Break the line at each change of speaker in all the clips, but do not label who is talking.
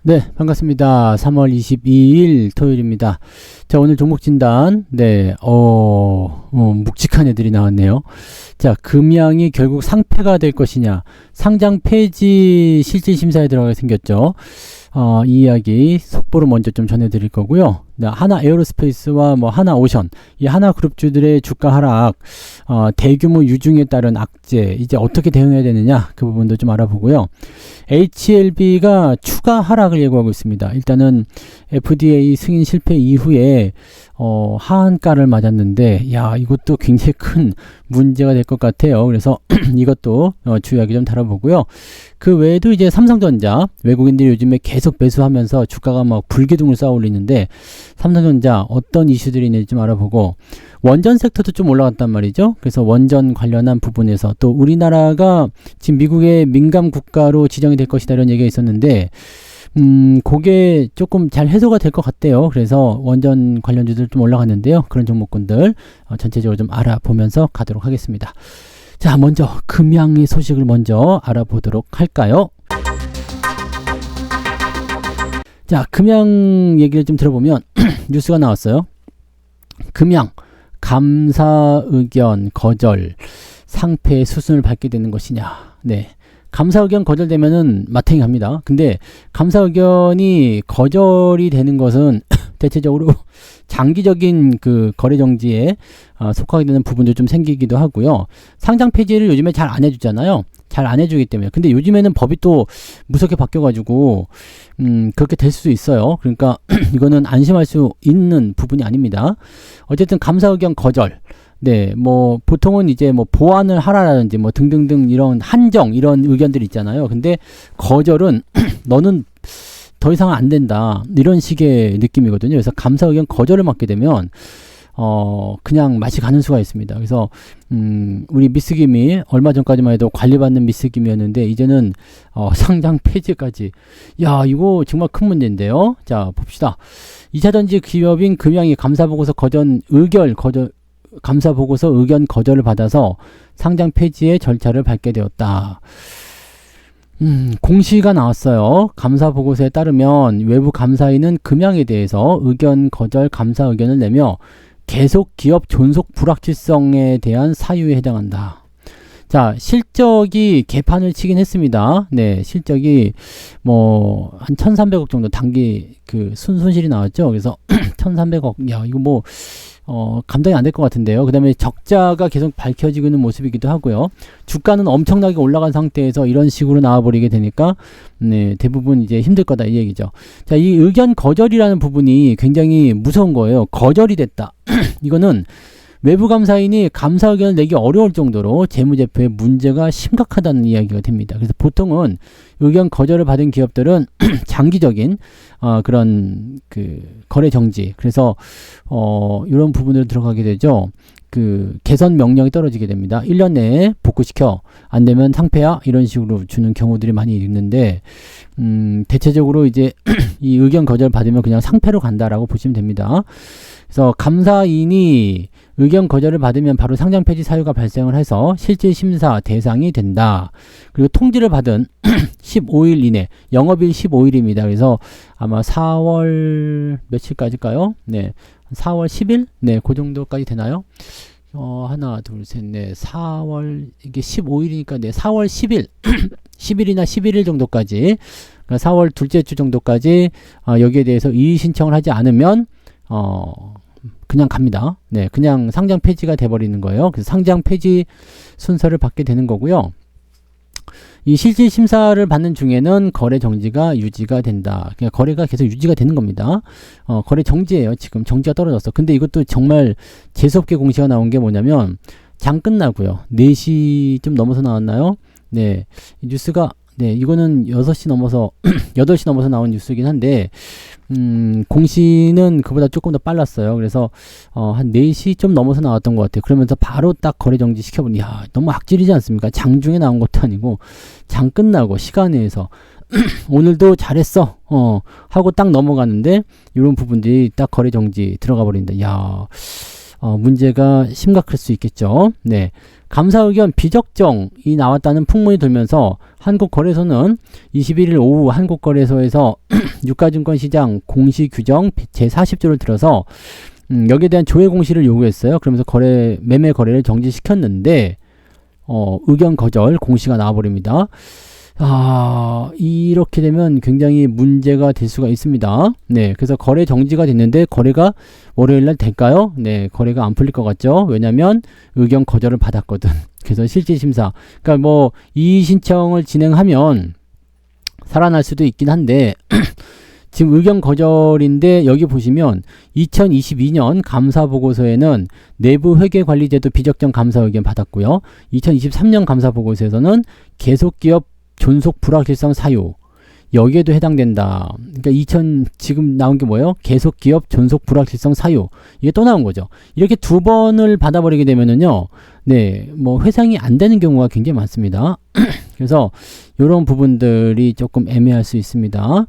네, 반갑습니다. 3월 22일 토요일입니다. 자, 오늘 종목 진단. 네, 묵직한 애들이 나왔네요. 자, 금양이 결국 상폐가 될 것이냐. 상장 폐지 실질 심사에 들어가게 생겼죠. 이 이야기 속보로 먼저 좀 전해드릴 거고요. 네, 하나 에어로스페이스와 하나오션, 이 하나그룹주들의 주가 하락, 대규모 유증에 따른 악재, 이제 어떻게 대응해야 되느냐, 그 부분도 좀 알아보고요. HLB가 추가 하락을 예고하고 있습니다. 일단은 FDA 승인 실패 이후에 하한가를 맞았는데, 야, 이것도 굉장히 큰 문제가 될 것 같아요. 그래서 이것도 주의하게 좀 다뤄보고요. 그 외에도 이제 삼성전자, 외국인들이 요즘에 계속 매수하면서 주가가 막 불기둥을 쌓아 올리는데, 삼성전자 어떤 이슈들이 있는지 좀 알아보고, 원전 섹터도 좀 올라갔단 말이죠. 그래서 원전 관련한 부분에서 또 우리나라가 지금 미국의 민감 국가로 지정이 될 것이다 이런 얘기가 있었는데, 그게 조금 잘 해소가 될 것 같대요. 그래서 원전 관련주들 좀 올라갔는데요. 그런 종목군들 전체적으로 좀 알아보면서 가도록 하겠습니다. 자, 먼저 금양의 소식을 먼저 알아보도록 할까요? 자, 금양 얘기를 좀 들어보면 뉴스가 나왔어요. 금양 감사 의견 거절, 상패 수순을 밟게 되는 것이냐. 네. 감사 의견 거절되면은 마탱이 갑니다. 근데 감사 의견이 거절이 되는 것은 대체적으로 장기적인 그 거래 정지에 속하게 되는 부분도 좀 생기기도 하고요. 상장 폐지를 요즘에 잘 안 해주잖아요. 잘 안 해주기 때문에. 근데 요즘에는 법이 또 무섭게 바뀌어가지고 그렇게 될 수도 있어요. 그러니까 이거는 안심할 수 있는 부분이 아닙니다. 어쨌든 감사 의견 거절. 네, 보통은 이제 보완을 하라라든지 등등등 이런 한정, 이런 의견들이 있잖아요. 근데 거절은 너는 더 이상 안 된다. 이런 식의 느낌이거든요. 그래서 감사 의견 거절을 받게 되면, 그냥 맛이 가는 수가 있습니다. 그래서, 우리 미스김이 얼마 전까지만 해도 관리받는 미스김이었는데, 이제는, 상장 폐지까지. 야, 이거 정말 큰 문제인데요. 자, 봅시다. 2차전지 기업인 금양이 감사보고서 감사보고서 의견 거절을 받아서 상장 폐지의 절차를 밟게 되었다. 공시가 나왔어요. 감사보고서에 따르면 외부 감사인은 금양에 대해서 의견 거절 감사 의견을 내며 계속 기업 존속 불확실성에 대한 사유에 해당한다. 자, 실적이 개판을 치긴 했습니다. 네, 실적이 한 1,300억 정도 단기 손실이 나왔죠. 그래서 1,300억, 야, 이거 감당이 안 될 것 같은데요. 그 다음에 적자가 계속 밝혀지고 있는 모습이기도 하고요. 주가는 엄청나게 올라간 상태에서 이런 식으로 나와버리게 되니까, 네, 대부분 이제 힘들 거다 이 얘기죠. 자, 이 의견 거절이라는 부분이 굉장히 무서운 거예요. 거절이 됐다. 이거는 외부 감사인이 감사 의견을 내기 어려울 정도로 재무제표에 문제가 심각하다는 이야기가 됩니다. 그래서 보통은 의견 거절을 받은 기업들은 장기적인 그런 거래 정지, 그래서 이런 부분으로 들어가게 되죠. 개선 명령이 떨어지게 됩니다. 1년 내에 복구시켜, 안 되면 상폐야, 이런 식으로 주는 경우들이 많이 있는데, 대체적으로 이제 이 의견 거절 받으면 그냥 상폐로 간다라고 보시면 됩니다. 그래서 감사인이 의견 거절을 받으면 바로 상장 폐지 사유가 발생을 해서 실질 심사 대상이 된다. 그리고 통지를 받은 15일 이내, 영업일 15일입니다. 그래서 아마 4월 며칠까지일까요? 네, 4월 10일? 네, 그 정도까지 되나요? 하나, 둘, 셋, 넷, 4월, 이게 15일이니까, 네, 4월 10일, 10일이나 11일 정도까지, 그러니까 4월 둘째 주 정도까지, 여기에 대해서 이의 신청을 하지 않으면, 그냥 갑니다. 네, 그냥 상장 폐지가 돼버리는 거예요. 그래서 상장 폐지 순서를 받게 되는 거고요. 이 실질 심사를 받는 중에는 거래 정지가 유지가 된다. 그냥 거래가 계속 유지가 되는 겁니다. 거래 정지예요. 지금 정지가 떨어졌어. 근데 이것도 정말 재수없게 공시가 나온 게 뭐냐면, 장 끝나고요. 4시 좀 넘어서 나왔나요? 네, 이 뉴스가, 네, 이거는 6시 넘어서 8시 넘어서 나온 뉴스이긴 한데, 공시는 그보다 조금 더 빨랐어요. 그래서 한 4시 좀 넘어서 나왔던 것 같아요. 그러면서 바로 딱 거래 정지 시켜보니, 야, 너무 악질이지 않습니까? 장중에 나온 것도 아니고 장 끝나고 시간에 해서 오늘도 잘했어 하고 딱 넘어가는데, 이런 부분들이 딱 거래 정지 들어가 버린다. 야, 문제가 심각할 수 있겠죠. 네. 감사 의견 비적정이 나왔다는 풍문이 돌면서 한국거래소는 21일 오후 한국거래소에서 유가증권시장 공시규정 제40조를 들어서 여기에 대한 조회 공시를 요구했어요. 그러면서 매매 거래를 정지시켰는데 의견 거절 공시가 나와버립니다. 이렇게 되면 굉장히 문제가 될 수가 있습니다. 네, 그래서 거래 정지가 됐는데 거래가 월요일날 될까요? 네, 거래가 안 풀릴 것 같죠? 왜냐면 의견 거절을 받았거든. 그래서 실질심사. 그러니까 뭐 이의 신청을 진행하면 살아날 수도 있긴 한데 지금 의견 거절인데 여기 보시면 2022년 감사보고서에는 내부 회계관리제도 비적정 감사 의견 받았고요. 2023년 감사보고서에서는 계속기업 존속 불확실성 사유 여기에도 해당된다. 그러니까 지금 나온 게 뭐예요? 계속기업 존속 불확실성 사유 이게 또 나온 거죠. 이렇게 두 번을 받아버리게 되면은요, 네, 뭐 회상이 안 되는 경우가 굉장히 많습니다. 그래서 이런 부분들이 조금 애매할 수 있습니다.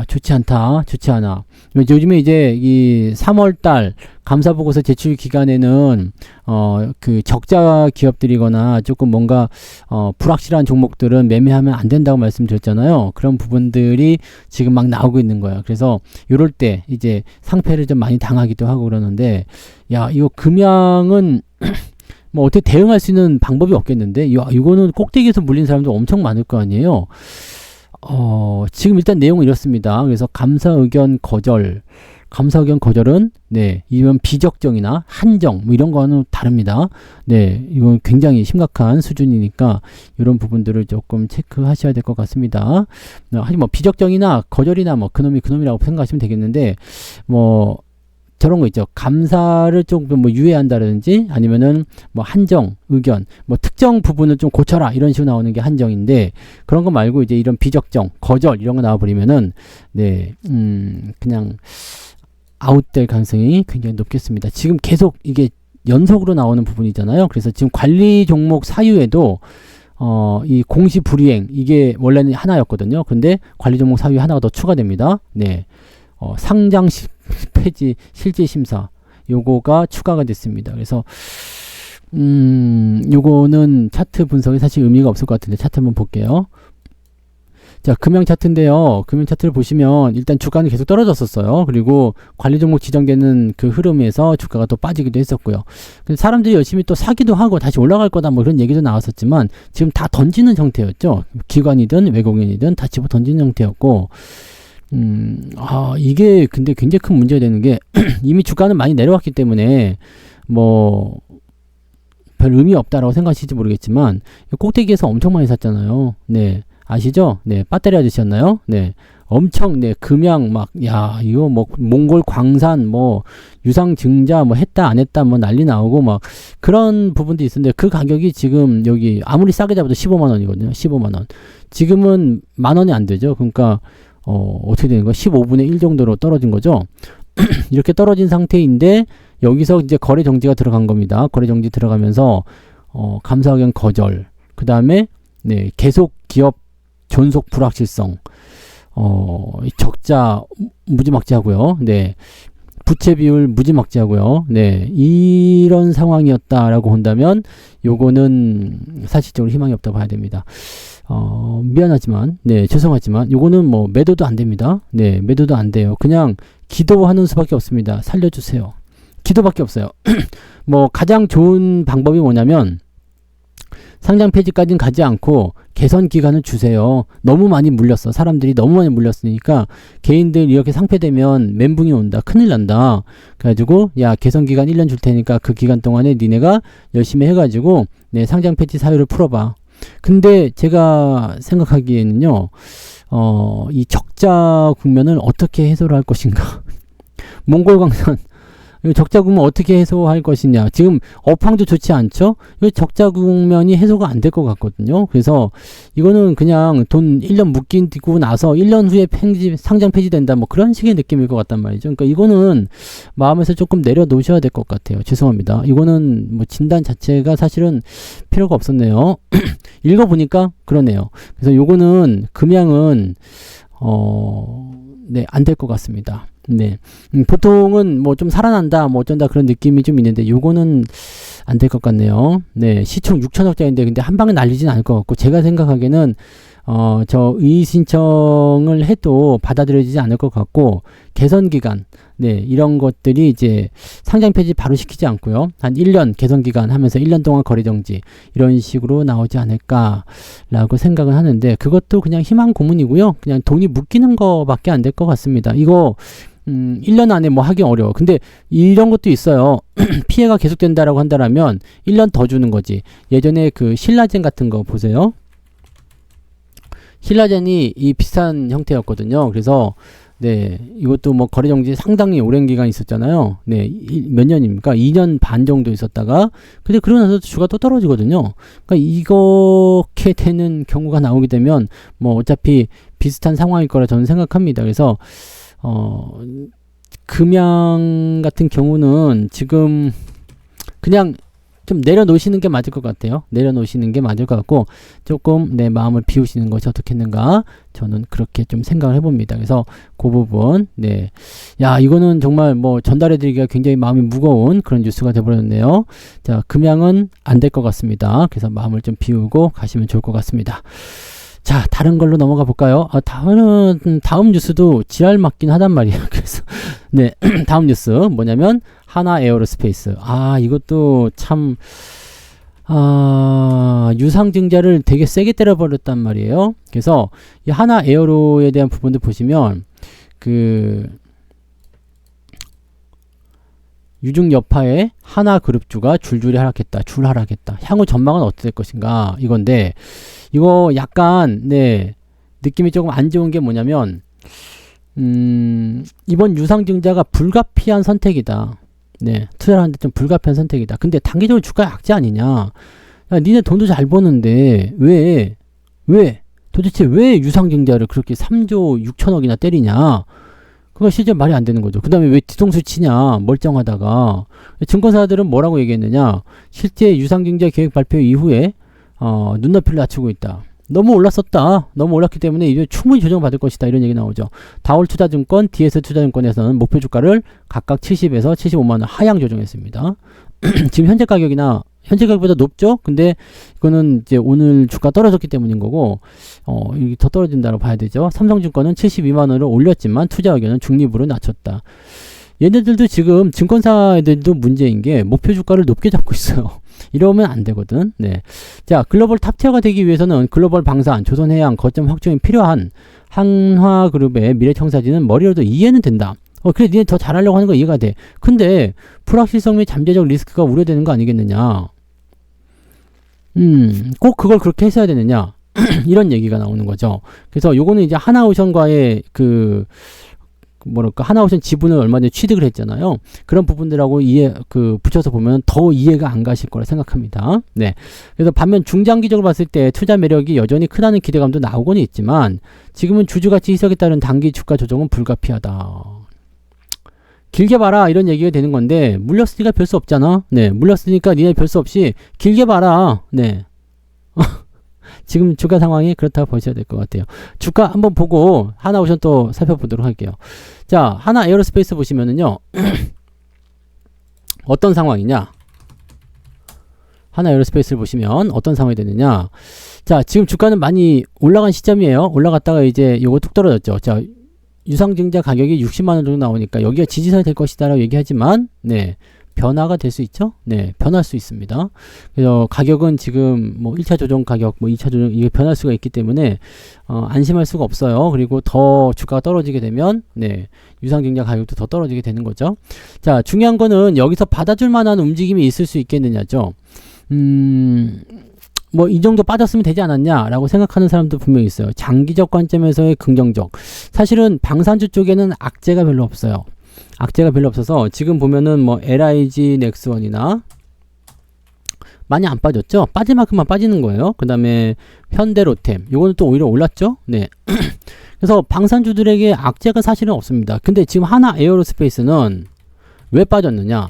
좋지 않다. 좋지 않아. 요즘에 이제 이 3월달 감사보고서 제출 기간에는 그 적자 기업들이거나 조금 뭔가 불확실한 종목들은 매매하면 안 된다고 말씀드렸잖아요. 그런 부분들이 지금 막 나오고 있는 거야. 그래서 요럴 때 이제 상패를 좀 많이 당하기도 하고 그러는데, 야, 이거 금양은 뭐 어떻게 대응할 수 있는 방법이 없겠는데, 이거는 꼭대기에서 물린 사람도 엄청 많을 거 아니에요. 지금 일단 내용은 이렇습니다. 그래서 감사 의견 거절은, 네, 이건 비적정이나 한정, 뭐 이런 거는 다릅니다. 네, 이건 굉장히 심각한 수준이니까, 이런 부분들을 조금 체크하셔야 될 것 같습니다. 하지만 뭐 비적정이나 거절이나 뭐 그놈이라고 생각하시면 되겠는데, 뭐, 저런 거 있죠. 감사를 조금 뭐 유예한다든지 아니면은 뭐 한정, 의견, 뭐 특정 부분을 좀 고쳐라 이런 식으로 나오는 게 한정인데, 그런 거 말고 이제 이런 비적정, 거절 이런 거 나와버리면은, 네, 그냥 아웃될 가능성이 굉장히 높겠습니다. 지금 계속 이게 연속으로 나오는 부분이잖아요. 그래서 지금 관리 종목 사유에도 이 공시 불이행 이게 원래는 하나였거든요. 근데 관리 종목 사유 하나가 더 추가됩니다. 네. 상장 폐지 실질 심사 요거가 추가가 됐습니다. 그래서 요거는 차트 분석이 사실 의미가 없을 것 같은데 차트 한번 볼게요. 자, 금양 차트인데요. 금양 차트를 보시면 일단 주가는 계속 떨어졌었어요. 그리고 관리 종목 지정되는 그 흐름에서 주가가 또 빠지기도 했었고요. 근데 사람들이 열심히 또 사기도 하고 다시 올라갈 거다 뭐 그런 얘기도 나왔었지만 지금 다 던지는 형태였죠. 기관이든 외국인이든 다 집어 던지는 형태였고, 이게 근데 굉장히 큰 문제가 되는 게 이미 주가는 많이 내려왔기 때문에 뭐 별 의미 없다라고 생각하실지 모르겠지만 꼭대기에서 엄청 많이 샀잖아요. 네, 아시죠? 네, 배터리 아저씨였나요? 네, 엄청, 네, 금양 막, 야, 이거 뭐 몽골 광산 뭐 유상증자 뭐 했다 안 했다 뭐 난리 나오고 막 그런 부분도 있었는데 그 가격이 지금 여기 아무리 싸게 잡아도 15만 원이거든요. 15만 원. 지금은 만 원이 안 되죠. 그러니까 어떻게 되는 거야? 15분의 1 정도로 떨어진 거죠. 이렇게 떨어진 상태인데 여기서 이제 거래 정지가 들어간 겁니다. 거래 정지 들어가면서 감사 의견 거절, 그 다음에 네, 계속 기업 존속 불확실성, 적자 무지막지하고요. 네, 부채 비율 무지막지하고요. 네, 이런 상황이었다라고 본다면 요거는 사실적으로 희망이 없다고 봐야 됩니다. 미안하지만, 네, 죄송하지만 요거는 뭐 매도도 안 됩니다. 네, 매도도 안 돼요. 그냥 기도하는 수밖에 없습니다. 살려주세요. 기도밖에 없어요. 뭐 가장 좋은 방법이 뭐냐면 상장 폐지까지는 가지 않고 개선 기간을 주세요. 너무 많이 물렸어. 사람들이 너무 많이 물렸으니까 개인들 이렇게 상폐되면 멘붕이 온다. 큰일 난다. 그래가지고 야, 개선 기간 1년 줄 테니까 그 기간 동안에 니네가 열심히 해가지고 네, 상장 폐지 사유를 풀어봐. 근데 제가 생각하기에는요, 이 적자 국면을 어떻게 해소를 할 것인가. 몽골 광산 적자 국면 어떻게 해소할 것이냐. 지금 업황도 좋지 않죠? 이 적자 국면이 해소가 안 될 것 같거든요. 그래서 이거는 그냥 돈 1년 묶이고 나서 1년 후에 상장 폐지된다. 뭐 그런 식의 느낌일 것 같단 말이죠. 그러니까 이거는 마음에서 조금 내려놓으셔야 될 것 같아요. 죄송합니다. 이거는 뭐 진단 자체가 사실은 필요가 없었네요. 읽어보니까 그러네요. 그래서 요거는 금양은 네, 안 될 것 같습니다. 네. 보통은 뭐 좀 살아난다, 뭐 어쩐다 그런 느낌이 좀 있는데 요거는 안 될 것 같네요. 네. 시총 6천억짜리인데 근데 한 방에 날리진 않을 것 같고 제가 생각하기에는 저 이의 신청을 해도 받아들여지지 않을 것 같고 개선 기간 네, 이런 것들이 이제 상장 폐지 바로 시키지 않고요. 한 1년 개선 기간 하면서 1년 동안 거래 정지 이런 식으로 나오지 않을까라고 생각을 하는데 그것도 그냥 희망 고문이고요. 그냥 돈이 묶이는 거밖에 안 될 것 같습니다. 이거 1년 안에 뭐 하기 어려워. 근데 이런 것도 있어요. 피해가 계속된다라고 한다라면 1년 더 주는 거지. 예전에 그 신라젠 같은 거 보세요. 신라젠이 이 비슷한 형태였거든요. 그래서 네, 이것도 뭐 거래 정지 상당히 오랜 기간 있었잖아요. 네, 몇 년입니까? 2년 반 정도 있었다가 근데 그러고 나서 주가 또 떨어지거든요. 그러니까 이렇게 되는 경우가 나오게 되면 뭐 어차피 비슷한 상황일 거라 저는 생각합니다. 그래서 금양 같은 경우는 지금 그냥 좀 내려놓으시는 게 맞을 것 같아요. 내려놓으시는 게 맞을 것 같고 조금 내 마음을 비우시는 것이 어떻겠는가 저는 그렇게 좀 생각을 해봅니다. 그래서 그 부분 네, 야 이거는 정말 뭐 전달해드리기가 굉장히 마음이 무거운 그런 뉴스가 돼버렸네요. 자 금양은 안 될 것 같습니다. 그래서 마음을 좀 비우고 가시면 좋을 것 같습니다. 자 다른 걸로 넘어가 볼까요? 다음 뉴스도 지랄 맞긴 하단 말이에요. 그래서 네 다음 뉴스 뭐냐면 하나 에어로스페이스. 이것도 참 유상증자를 되게 세게 때려버렸단 말이에요. 그래서 이 하나 에어로에 대한 부분들 보시면 그 유중 여파에 하나 그룹주가 줄줄이 하락했다. 줄 하락했다. 향후 전망은 어떻게 될 것인가 이건데 이거 약간 네 느낌이 조금 안 좋은 게 뭐냐면 이번 유상증자가 불가피한 선택이다. 네, 투자를 하는데 좀 불가피한 선택이다. 근데 단기적으로 주가 약재 아니냐? 야, 니네 돈도 잘 버는데 왜 도대체 왜 유상증자를 그렇게 3조 6천억이나 때리냐? 그거 실제 말이 안 되는 거죠. 그 다음에 왜 뒤통수 치냐? 멀쩡하다가 증권사들은 뭐라고 얘기했느냐? 실제 유상증자 계획 발표 이후에 눈높이를 낮추고 있다. 너무 올랐었다. 너무 올랐기 때문에 이제 충분히 조정받을 것이다. 이런 얘기 나오죠. 다올투자증권, DS투자증권에서는 목표 주가를 각각 70에서 75만원 하향 조정했습니다. 지금 현재 가격보다 높죠? 근데 이거는 이제 오늘 주가 떨어졌기 때문인 거고, 이게 더 떨어진다고 봐야 되죠. 삼성증권은 72만원을 올렸지만 투자 의견은 중립으로 낮췄다. 얘네들도 지금 증권사 애들도 문제인 게 목표 주가를 높게 잡고 있어요. 이러면 안 되거든. 네. 자, 글로벌 탑티어가 되기 위해서는 글로벌 방산, 조선해양, 거점 확정이 필요한 한화그룹의 미래청사진은 머리로도 이해는 된다. 그래, 니네 더 잘하려고 하는 거 이해가 돼. 근데 불확실성 및 잠재적 리스크가 우려되는 거 아니겠느냐. 꼭 그걸 그렇게 했어야 되느냐. 이런 얘기가 나오는 거죠. 그래서 요거는 이제 하나오션과의 하나오션 지분을 얼마 전에 취득을 했잖아요. 그런 부분들하고 붙여서 보면 더 이해가 안 가실 거라 생각합니다. 네. 그래서 반면 중장기적으로 봤을 때 투자 매력이 여전히 크다는 기대감도 나오고는 있지만 지금은 주주가치 희석에 따른 단기 주가 조정은 불가피하다. 길게 봐라 이런 얘기가 되는 건데 물렸으니까 별 수 없잖아. 네. 물렸으니까 니네 별 수 없이 길게 봐라. 네. 지금 주가 상황이 그렇다고 보셔야 될 것 같아요. 주가 한번 보고 하나오션 또 살펴보도록 할게요. 자, 하나 에어로스페이스 보시면은요. 어떤 상황이냐? 하나 에어로스페이스를 보시면 어떤 상황이 되느냐? 자, 지금 주가는 많이 올라간 시점이에요. 올라갔다가 이제 요거 툭 떨어졌죠. 자, 유상증자 가격이 60만원 정도 나오니까 여기가 지지선이 될 것이다 라고 얘기하지만 네. 변화가 될 수 있죠? 네, 변할 수 있습니다. 그래서 가격은 지금 뭐 1차 조정 가격, 뭐 2차 조정, 이게 변할 수가 있기 때문에, 안심할 수가 없어요. 그리고 더 주가가 떨어지게 되면, 네, 유상증자 가격도 더 떨어지게 되는 거죠. 자, 중요한 거는 여기서 받아줄 만한 움직임이 있을 수 있겠느냐죠. 뭐 이 정도 빠졌으면 되지 않았냐 라고 생각하는 사람도 분명히 있어요. 장기적 관점에서의 긍정적. 사실은 방산주 쪽에는 악재가 별로 없어요. 악재가 별로 없어서 지금 보면은 뭐 LIG 넥스원이나 많이 안 빠졌죠? 빠질 만큼만 빠지는 거예요. 그 다음에 현대로템 이거는 또 오히려 올랐죠? 네. 그래서 방산주들에게 악재가 사실은 없습니다. 근데 지금 하나 에어로스페이스는 왜 빠졌느냐?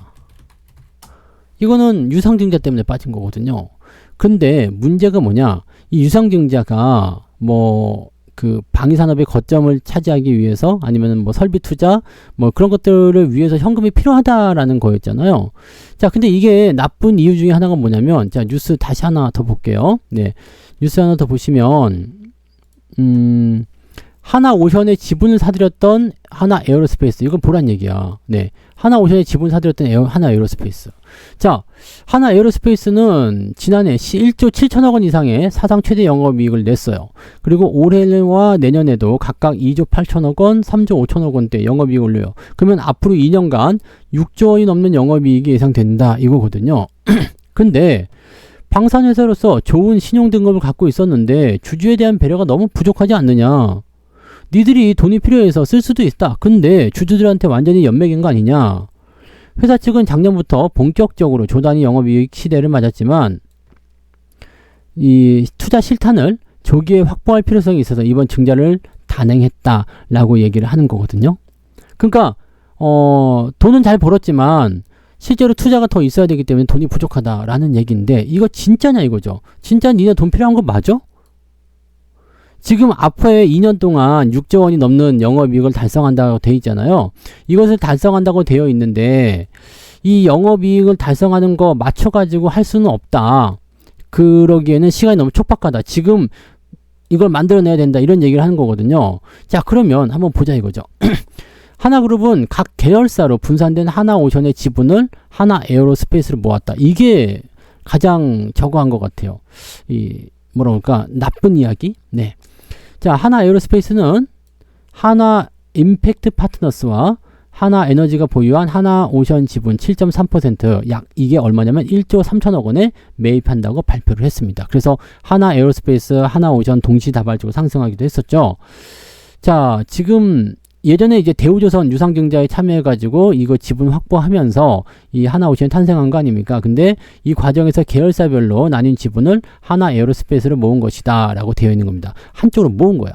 이거는 유상증자 때문에 빠진 거거든요. 근데 문제가 뭐냐? 이 유상증자가 뭐 그 방위산업의 거점을 차지하기 위해서 아니면 뭐 설비 투자 뭐 그런 것들을 위해서 현금이 필요하다라는 거였잖아요. 자, 근데 이게 나쁜 이유 중에 하나가 뭐냐면, 자, 뉴스 다시 하나 더 볼게요. 네, 뉴스 하나 더 보시면 하나오션의 지분을 사들였던 하나에어로스페이스, 이건 보란 얘기야. 네, 하나오션의 지분을 사들였던 하나에어로스페이스. 자, 하나에어로스페이스는 지난해 1조 7천억 원 이상의 사상 최대 영업이익을 냈어요. 그리고 올해와 내년에도 각각 2조 8천억 원, 3조 5천억 원대 영업이익을 올려요. 그러면 앞으로 2년간 6조 원이 넘는 영업이익이 예상된다 이거거든요. 근데 방산회사로서 좋은 신용 등급을 갖고 있었는데 주주에 대한 배려가 너무 부족하지 않느냐. 니들이 돈이 필요해서 쓸 수도 있다. 근데 주주들한테 완전히 연맥인 거 아니냐. 회사 측은 작년부터 본격적으로 조단위 영업이익 시대를 맞았지만 이 투자 실탄을 조기에 확보할 필요성이 있어서 이번 증자를 단행했다라고 얘기를 하는 거거든요. 그러니까 돈은 잘 벌었지만 실제로 투자가 더 있어야 되기 때문에 돈이 부족하다라는 얘기인데, 이거 진짜냐 이거죠. 진짜 니네 돈 필요한 거 맞아? 지금 앞으로의 2년 동안 6조 원이 넘는 영업이익을 달성한다고 되어 있잖아요. 이것을 달성한다고 되어 있는데 이 영업이익을 달성하는 거 맞춰가지고 할 수는 없다. 그러기에는 시간이 너무 촉박하다. 지금 이걸 만들어내야 된다. 이런 얘기를 하는 거거든요. 자, 그러면 한번 보자 이거죠. 하나그룹은 각 계열사로 분산된 하나오션의 지분을 하나에어로스페이스로 모았다. 이게 가장 저거한 것 같아요. 이 뭐라 그럴까, 나쁜 이야기. 네. 자, 하나에어로스페이스는 하나 임팩트 파트너스와 하나에너지가 보유한 하나오션 지분 7.3%, 약 이게 얼마냐면 1조 3천억 원에 매입한다고 발표를 했습니다. 그래서 하나에어로스페이스, 하나오션 동시다발적으로 상승하기도 했었죠. 자, 지금 예전에 이제 대우조선 유상증자에 참여해가지고 이거 지분 확보하면서 이 하나오션이 탄생한 거 아닙니까? 근데 이 과정에서 계열사별로 나뉜 지분을 하나에어로스페이스로 모은 것이다 라고 되어 있는 겁니다. 한쪽으로 모은 거야.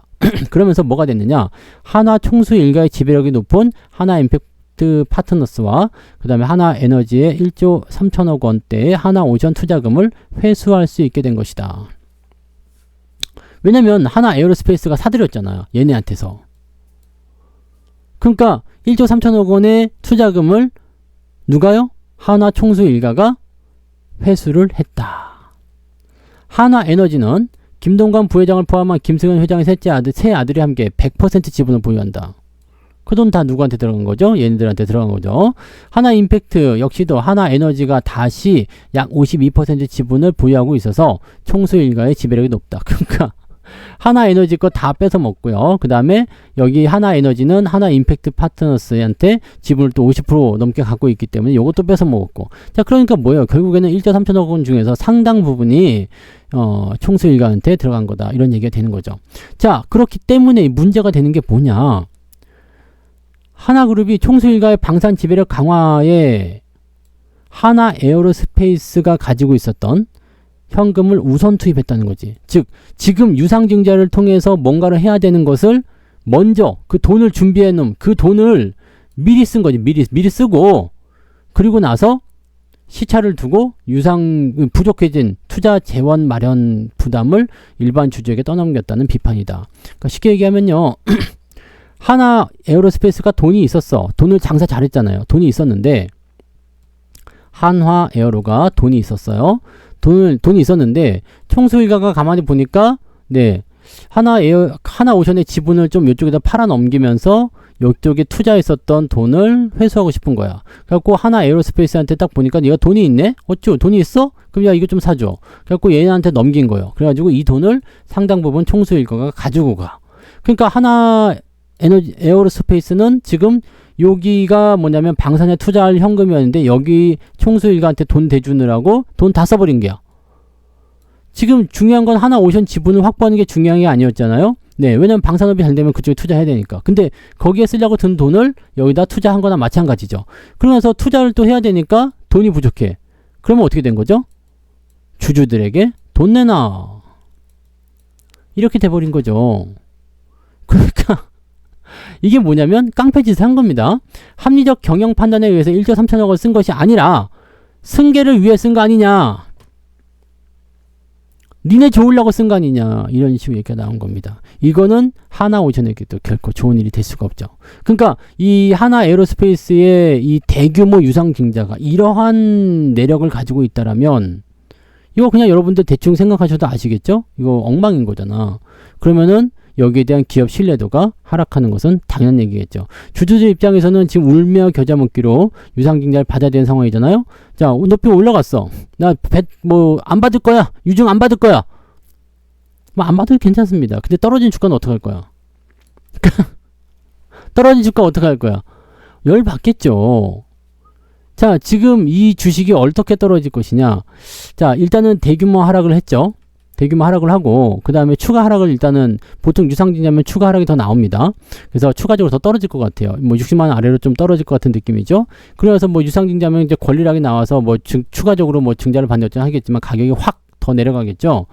그러면서 뭐가 됐느냐? 하나 총수 일가의 지배력이 높은 하나 임팩트 파트너스와 그 다음에 하나에너지의 1조 3천억 원대의 하나오션 투자금을 회수할 수 있게 된 것이다. 왜냐면 하나에어로스페이스가 사들였잖아요. 얘네한테서. 그러니까 1조 3천억 원의 투자금을 누가요? 하나 총수 일가가 회수를 했다. 하나에너지는 김동관 부회장을 포함한 김승현 회장의 세 아들이 함께 100% 지분을 보유한다. 그 돈 다 누구한테 들어간 거죠? 얘네들한테 들어간 거죠. 하나임팩트 역시도 하나에너지가 다시 약 52% 지분을 보유하고 있어서 총수 일가의 지배력이 높다. 그러니까 하나에너지 거 다 뺏어 먹고요. 그 다음에 여기 하나에너지는 하나임팩트 파트너스한테 지분을 또 50% 넘게 갖고 있기 때문에 이것도 뺏어 먹었고. 자, 그러니까 뭐예요? 결국에는 1조 3천억 원 중에서 상당 부분이 총수 일가한테 들어간 거다. 이런 얘기가 되는 거죠. 자, 그렇기 때문에 문제가 되는 게 뭐냐? 하나그룹이 총수 일가의 방산 지배력 강화에 하나에어로스페이스가 가지고 있었던 현금을 우선 투입했다는 거지. 즉, 지금 유상증자를 통해서 뭔가를 해야 되는 것을 먼저 그 돈을 준비해 놓은 그 돈을 미리 쓴 거지. 미리 쓰고, 그리고 나서 시차를 두고 부족해진 투자 재원 마련 부담을 일반 주주에게 떠넘겼다는 비판이다. 그러니까 쉽게 얘기하면요. 하나에어로스페이스가 돈이 있었어. 돈을 장사 잘했잖아요. 돈이 있었는데 한화에어로가 돈이 있었어요. 돈이 있었는데 총수일가가 가만히 보니까 네, 하나오션의 지분을 좀 이쪽에다 팔아 넘기면서 이쪽에 투자했었던 돈을 회수하고 싶은 거야. 그래갖고 하나에어로스페이스한테 딱 보니까 얘가 돈이 있네? 어쭈 돈이 있어? 그럼 야 이거 좀 사줘. 그래갖고 얘한테 넘긴 거예요. 그래가지고 이 돈을 상당 부분 총수일가가 가지고 가. 그러니까 에어로스페이스는 지금 여기가 뭐냐면 방산에 투자할 현금이었는데 여기 총수 일가한테 돈 대주느라고 돈 다 써버린 게야. 지금 중요한 건 하나오션 지분을 확보하는 게 중요한 게 아니었잖아요. 네, 왜냐면 방산업이 잘 되면 그쪽에 투자해야 되니까. 근데 거기에 쓰려고 든 돈을 여기다 투자한 거나 마찬가지죠. 그러면서 투자를 또 해야 되니까 돈이 부족해. 그러면 어떻게 된 거죠? 주주들에게 돈 내놔. 이렇게 돼버린 거죠. 그러니까 이게 뭐냐면 깡패짓을 한 겁니다. 합리적 경영 판단에 의해서 1조 3천억 원을 쓴 것이 아니라 승계를 위해 쓴 거 아니냐. 니네 좋으려고 쓴 거 아니냐 이런 식으로 얘기가 나온 겁니다. 이거는 하나오션에게도 결코 좋은 일이 될 수가 없죠. 그러니까 이 하나 에어로스페이스의 이 대규모 유상증자가 이러한 내력을 가지고 있다라면 이거 그냥 여러분들 대충 생각하셔도 아시겠죠? 이거 엉망인 거잖아. 그러면은 여기에 대한 기업 신뢰도가 하락하는 것은 당연한 얘기겠죠. 주주들 입장에서는 지금 울며 겨자 먹기로 유상증자를 받아야 되는 상황이잖아요. 자, 높이 올라갔어. 나 안 받을 거야. 유증 안 받을 거야. 뭐 안 받아도 괜찮습니다. 근데 떨어진 주가는 어떻게 할 거야? 떨어진 주가 어떻게 할 거야? 열 받겠죠. 자, 지금 이 주식이 어떻게 떨어질 것이냐. 자, 일단은 대규모 하락을 했죠. 대규모 하락을 하고 그 다음에 추가 하락을 일단은 보통 유상증자면 추가 하락이 더 나옵니다. 그래서 추가적으로 더 떨어질 것 같아요. 뭐 60만 원 아래로 좀 떨어질 것 같은 느낌이죠. 그래서 뭐 유상증자면 이제 권리락이 나와서 뭐 추가적으로 뭐 증자를 받는 어쩌 하겠지만 가격이 확 더 내려가겠죠.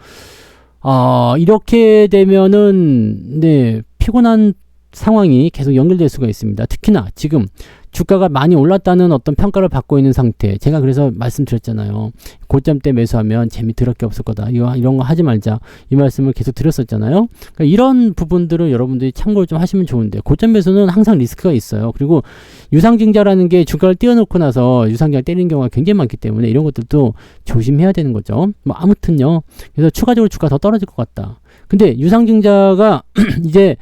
이렇게 되면은 네 피곤한 상황이 계속 연결될 수가 있습니다. 특히나 지금 주가가 많이 올랐다는 어떤 평가를 받고 있는 상태. 제가 그래서 말씀드렸잖아요. 고점 때 매수하면 재미 더럽게 없을 거다. 이런 거 하지 말자. 이 말씀을 계속 드렸었잖아요. 그러니까 이런 부분들을 여러분들이 참고를 좀 하시면 좋은데 고점 매수는 항상 리스크가 있어요. 그리고 유상증자라는 게 주가를 띄워놓고 나서 유상증자를 때리는 경우가 굉장히 많기 때문에 이런 것들도 조심해야 되는 거죠. 뭐 아무튼요. 그래서 추가적으로 주가 더 떨어질 것 같다. 근데 유상증자가 이제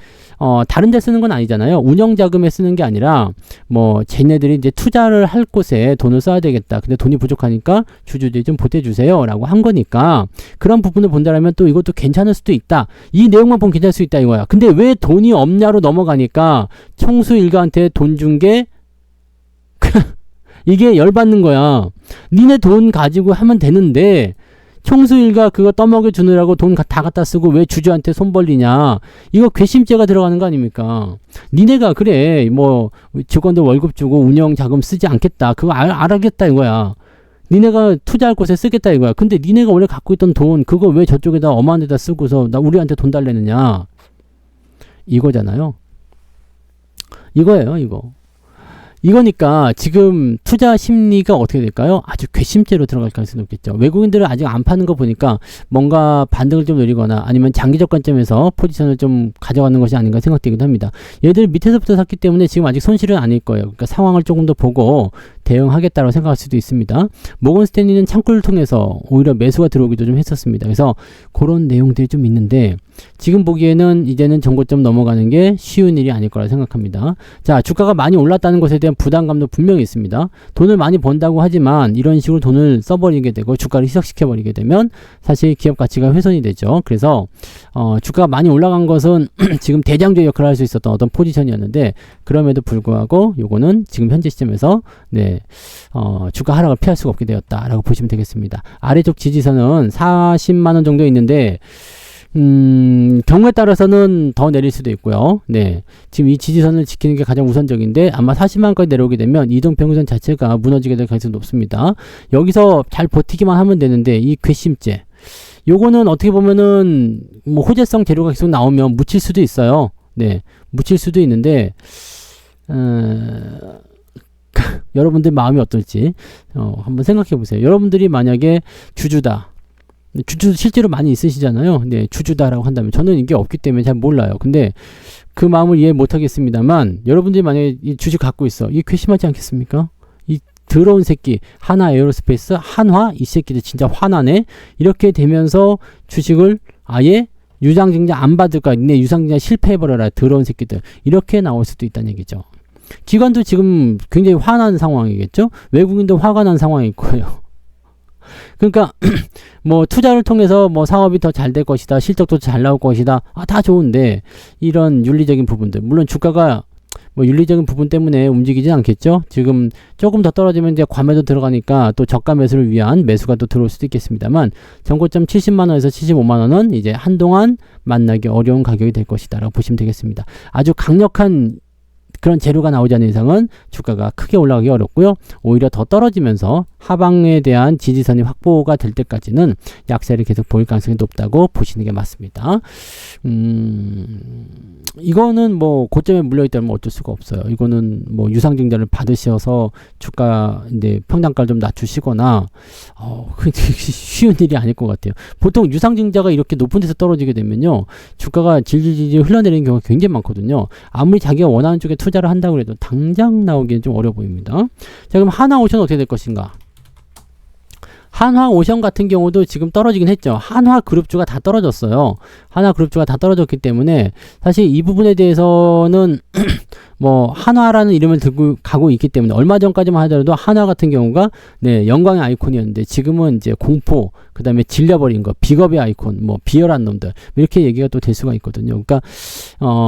다른 데 쓰는 건 아니잖아요. 운영 자금에 쓰는 게 아니라 뭐 쟤네들이 이제 투자를 할 곳에 돈을 써야 되겠다. 근데 돈이 부족하니까 주주들이 좀 보태주세요 라고 한 거니까 그런 부분을 본다면 또 이것도 괜찮을 수도 있다. 이 내용만 보면 괜찮을 수 있다 이거야. 근데 왜 돈이 없냐로 넘어가니까 총수 일가한테 돈 준 게 이게 열받는 거야. 니네 돈 가지고 하면 되는데 총수 일가 그거 떠먹여 주느라고 돈 다 갖다 쓰고 왜 주주한테 손 벌리냐. 이거 괘씸죄가 들어가는 거 아닙니까? 니네가 그래 뭐 직원들 월급 주고 운영 자금 쓰지 않겠다. 그거 알아겠다 이거야. 니네가 투자할 곳에 쓰겠다 이거야. 근데 니네가 원래 갖고 있던 돈 그거 왜 저쪽에다 어마한 데다 쓰고서 나 우리한테 돈 달래느냐. 이거잖아요. 이거예요 이거. 이거니까 지금 투자 심리가 어떻게 될까요? 아주 괘씸죄로 들어갈 가능성이 높겠죠. 외국인들은 아직 안 파는 거 보니까 뭔가 반등을 좀 노리거나 아니면 장기적 관점에서 포지션을 좀 가져가는 것이 아닌가 생각되기도 합니다. 얘들 밑에서부터 샀기 때문에 지금 아직 손실은 아닐 거예요. 그러니까 상황을 조금 더 보고 대응하겠다고 생각할 수도 있습니다. 모건 스탠리는 창구를 통해서 오히려 매수가 들어오기도 좀 했었습니다. 그래서 그런 내용들이 좀 있는데 지금 보기에는 이제는 정고점 넘어가는 게 쉬운 일이 아닐 거라 생각합니다. 자, 주가가 많이 올랐다는 것에 대한 부담감도 분명히 있습니다. 돈을 많이 번다고 하지만 이런 식으로 돈을 써버리게 되고 주가를 희석시켜버리게 되면 사실 기업 가치가 훼손이 되죠. 그래서 주가가 많이 올라간 것은 지금 대장주의 역할을 할 수 있었던 어떤 포지션이었는데 그럼에도 불구하고 요거는 지금 현재 시점에서 주가 하락을 피할 수가 없게 되었다라고 보시면 되겠습니다. 아래쪽 지지선은 40만원 정도 있는데 경우에 따라서는 더 내릴 수도 있고요. 네. 지금 이 지지선을 지키는 게 가장 우선적인데 아마 40만원까지 내려오게 되면 이동평균선 자체가 무너지게 될 가능성이 높습니다. 여기서 잘 버티기만 하면 되는데 이 괘씸죄. 요거는 어떻게 보면은 뭐 호재성 재료가 계속 나오면 묻힐 수도 있어요. 네. 묻힐 수도 있는데 여러분들 마음이 어떨지 한번 생각해 보세요. 여러분들이 만약에 주주다. 주주 실제로 많이 있으시잖아요. 네, 주주다라고 한다면 저는 이게 없기 때문에 잘 몰라요. 근데 그 마음을 이해 못 하겠습니다만 여러분들이 만약에 이 주식 갖고 있어. 이게 괘씸하지 않겠습니까? 이 더러운 새끼 하나 에어로스페이스 한화 이 새끼들 진짜 화나네. 이렇게 되면서 주식을 아예 유상증자 안 받을까? 네, 유상증자 실패해버려라. 더러운 새끼들. 이렇게 나올 수도 있다는 얘기죠. 기관도 지금 굉장히 화난 상황이겠죠? 외국인도 화가 난 상황일 거예요. 그러니까 뭐 투자를 통해서 뭐 사업이 더 잘 될 것이다. 실적도 잘 나올 것이다. 다 좋은데 이런 윤리적인 부분들. 물론 주가가 뭐 윤리적인 부분 때문에 움직이지 않겠죠. 지금 조금 더 떨어지면 이제 과매도 들어가니까 또 저가 매수를 위한 매수가 또 들어올 수도 있겠습니다만 정고점 70만원에서 75만원은 이제 한동안 만나기 어려운 가격이 될 것이다 라고 보시면 되겠습니다. 아주 강력한 그런 재료가 나오지 않는 이상은 주가가 크게 올라가기 어렵고요. 오히려 더 떨어지면서 하방에 대한 지지선이 확보가 될 때까지는 약세를 계속 보일 가능성이 높다고 보시는 게 맞습니다. 이거는 뭐 고점에 물려있다면 어쩔 수가 없어요. 이거는 뭐 유상증자를 받으셔서 주가 이제 평단가를 좀 낮추시거나 쉬운 일이 아닐 것 같아요. 보통 유상증자가 이렇게 높은 데서 떨어지게 되면요, 주가가 질질질 흘러내리는 경우가 굉장히 많거든요. 아무리 자기가 원하는 쪽에 투자를 한다고 해도 당장 나오기는 좀 어려워 보입니다. 자, 그럼 하나오션 어떻게 될 것인가? 한화오션 같은 경우도 지금 떨어지긴 했죠. 한화그룹주가 다 떨어졌어요. 한화그룹주가 다 떨어졌기 때문에 사실 이 부분에 대해서는 뭐 한화라는 이름을 들고 가고 있기 때문에 얼마 전까지만 하더라도 한화 같은 경우가 네, 영광의 아이콘이었는데 지금은 이제 공포, 그 다음에 질려버린 거, 비겁의 아이콘, 뭐 비열한 놈들, 이렇게 얘기가 또 될 수가 있거든요. 그러니까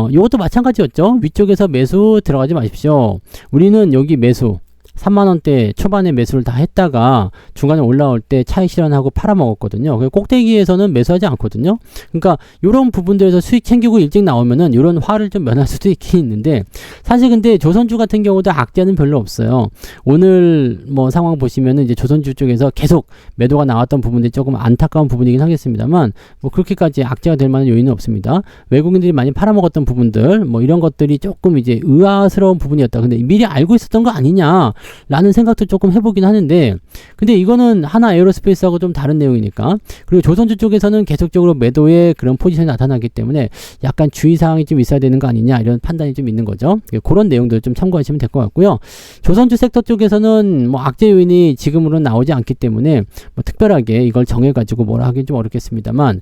이것도 마찬가지였죠. 위쪽에서 매수 들어가지 마십시오. 우리는 여기 매수 3만원대 초반에 매수를 다 했다가 중간에 올라올 때 차익 실현하고 팔아먹었거든요. 꼭대기에서는 매수하지 않거든요. 그러니까 이런 부분들에서 수익 챙기고 일찍 나오면은 이런 화를 좀 면할 수도 있긴 있는데, 사실 근데 조선주 같은 경우도 악재는 별로 없어요. 오늘 뭐 상황 보시면은 이제 조선주 쪽에서 계속 매도가 나왔던 부분들이 조금 안타까운 부분이긴 하겠습니다만, 뭐 그렇게까지 악재가 될 만한 요인은 없습니다. 외국인들이 많이 팔아먹었던 부분들, 뭐 이런 것들이 조금 이제 의아스러운 부분이었다. 근데 미리 알고 있었던 거 아니냐 라는 생각도 조금 해보긴 하는데, 근데 이거는 하나 에어로스페이스하고 좀 다른 내용이니까. 그리고 조선주 쪽에서는 계속적으로 매도의 그런 포지션이 나타나기 때문에 약간 주의사항이 좀 있어야 되는 거 아니냐, 이런 판단이 좀 있는 거죠. 그런 내용들 좀 참고하시면 될 것 같고요. 조선주 섹터 쪽에서는 뭐 악재 요인이 지금으로는 나오지 않기 때문에 뭐 특별하게 이걸 정해가지고 뭐라 하긴 좀 어렵겠습니다만,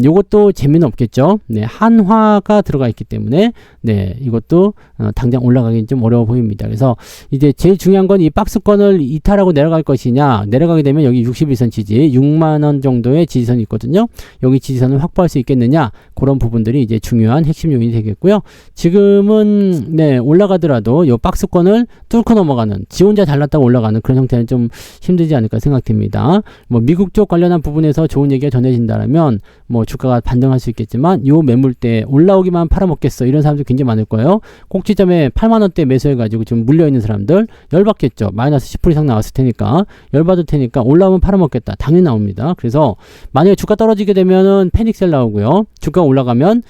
요것도 재미는 없겠죠. 네, 한화가 들어가 있기 때문에 네, 이것도 당장 올라가긴 좀 어려워 보입니다. 그래서 이제 제일 중요한 건 이 박스권을 이탈하고 내려갈 것이냐, 내려가게 되면 여기 61선 지지 6만원 정도의 지지선이 있거든요. 여기 지지선을 확보할 수 있겠느냐, 그런 부분들이 이제 중요한 핵심 요인이 되겠고요. 지금은 네, 올라가더라도 이 박스권을 뚫고 넘어가는, 지 혼자 잘났다고 올라가는 그런 형태는 좀 힘들지 않을까 생각됩니다. 뭐 미국 쪽 관련한 부분에서 좋은 얘기가 전해진다면 뭐 주가가 반등할 수 있겠지만, 요 매물대 올라오기만 팔아먹겠어 이런 사람들 굉장히 많을 거예요. 꼭지점에 8만원대 매수해가지고 지금 물려있는 사람들 열받겠죠. 마이너스 10% 이상 나왔을 테니까, 열받을 테니까 올라오면 팔아먹겠다, 당연히 나옵니다. 그래서 만약에 주가 떨어지게 되면은 패닉셀 나오고요, 주가 올라가면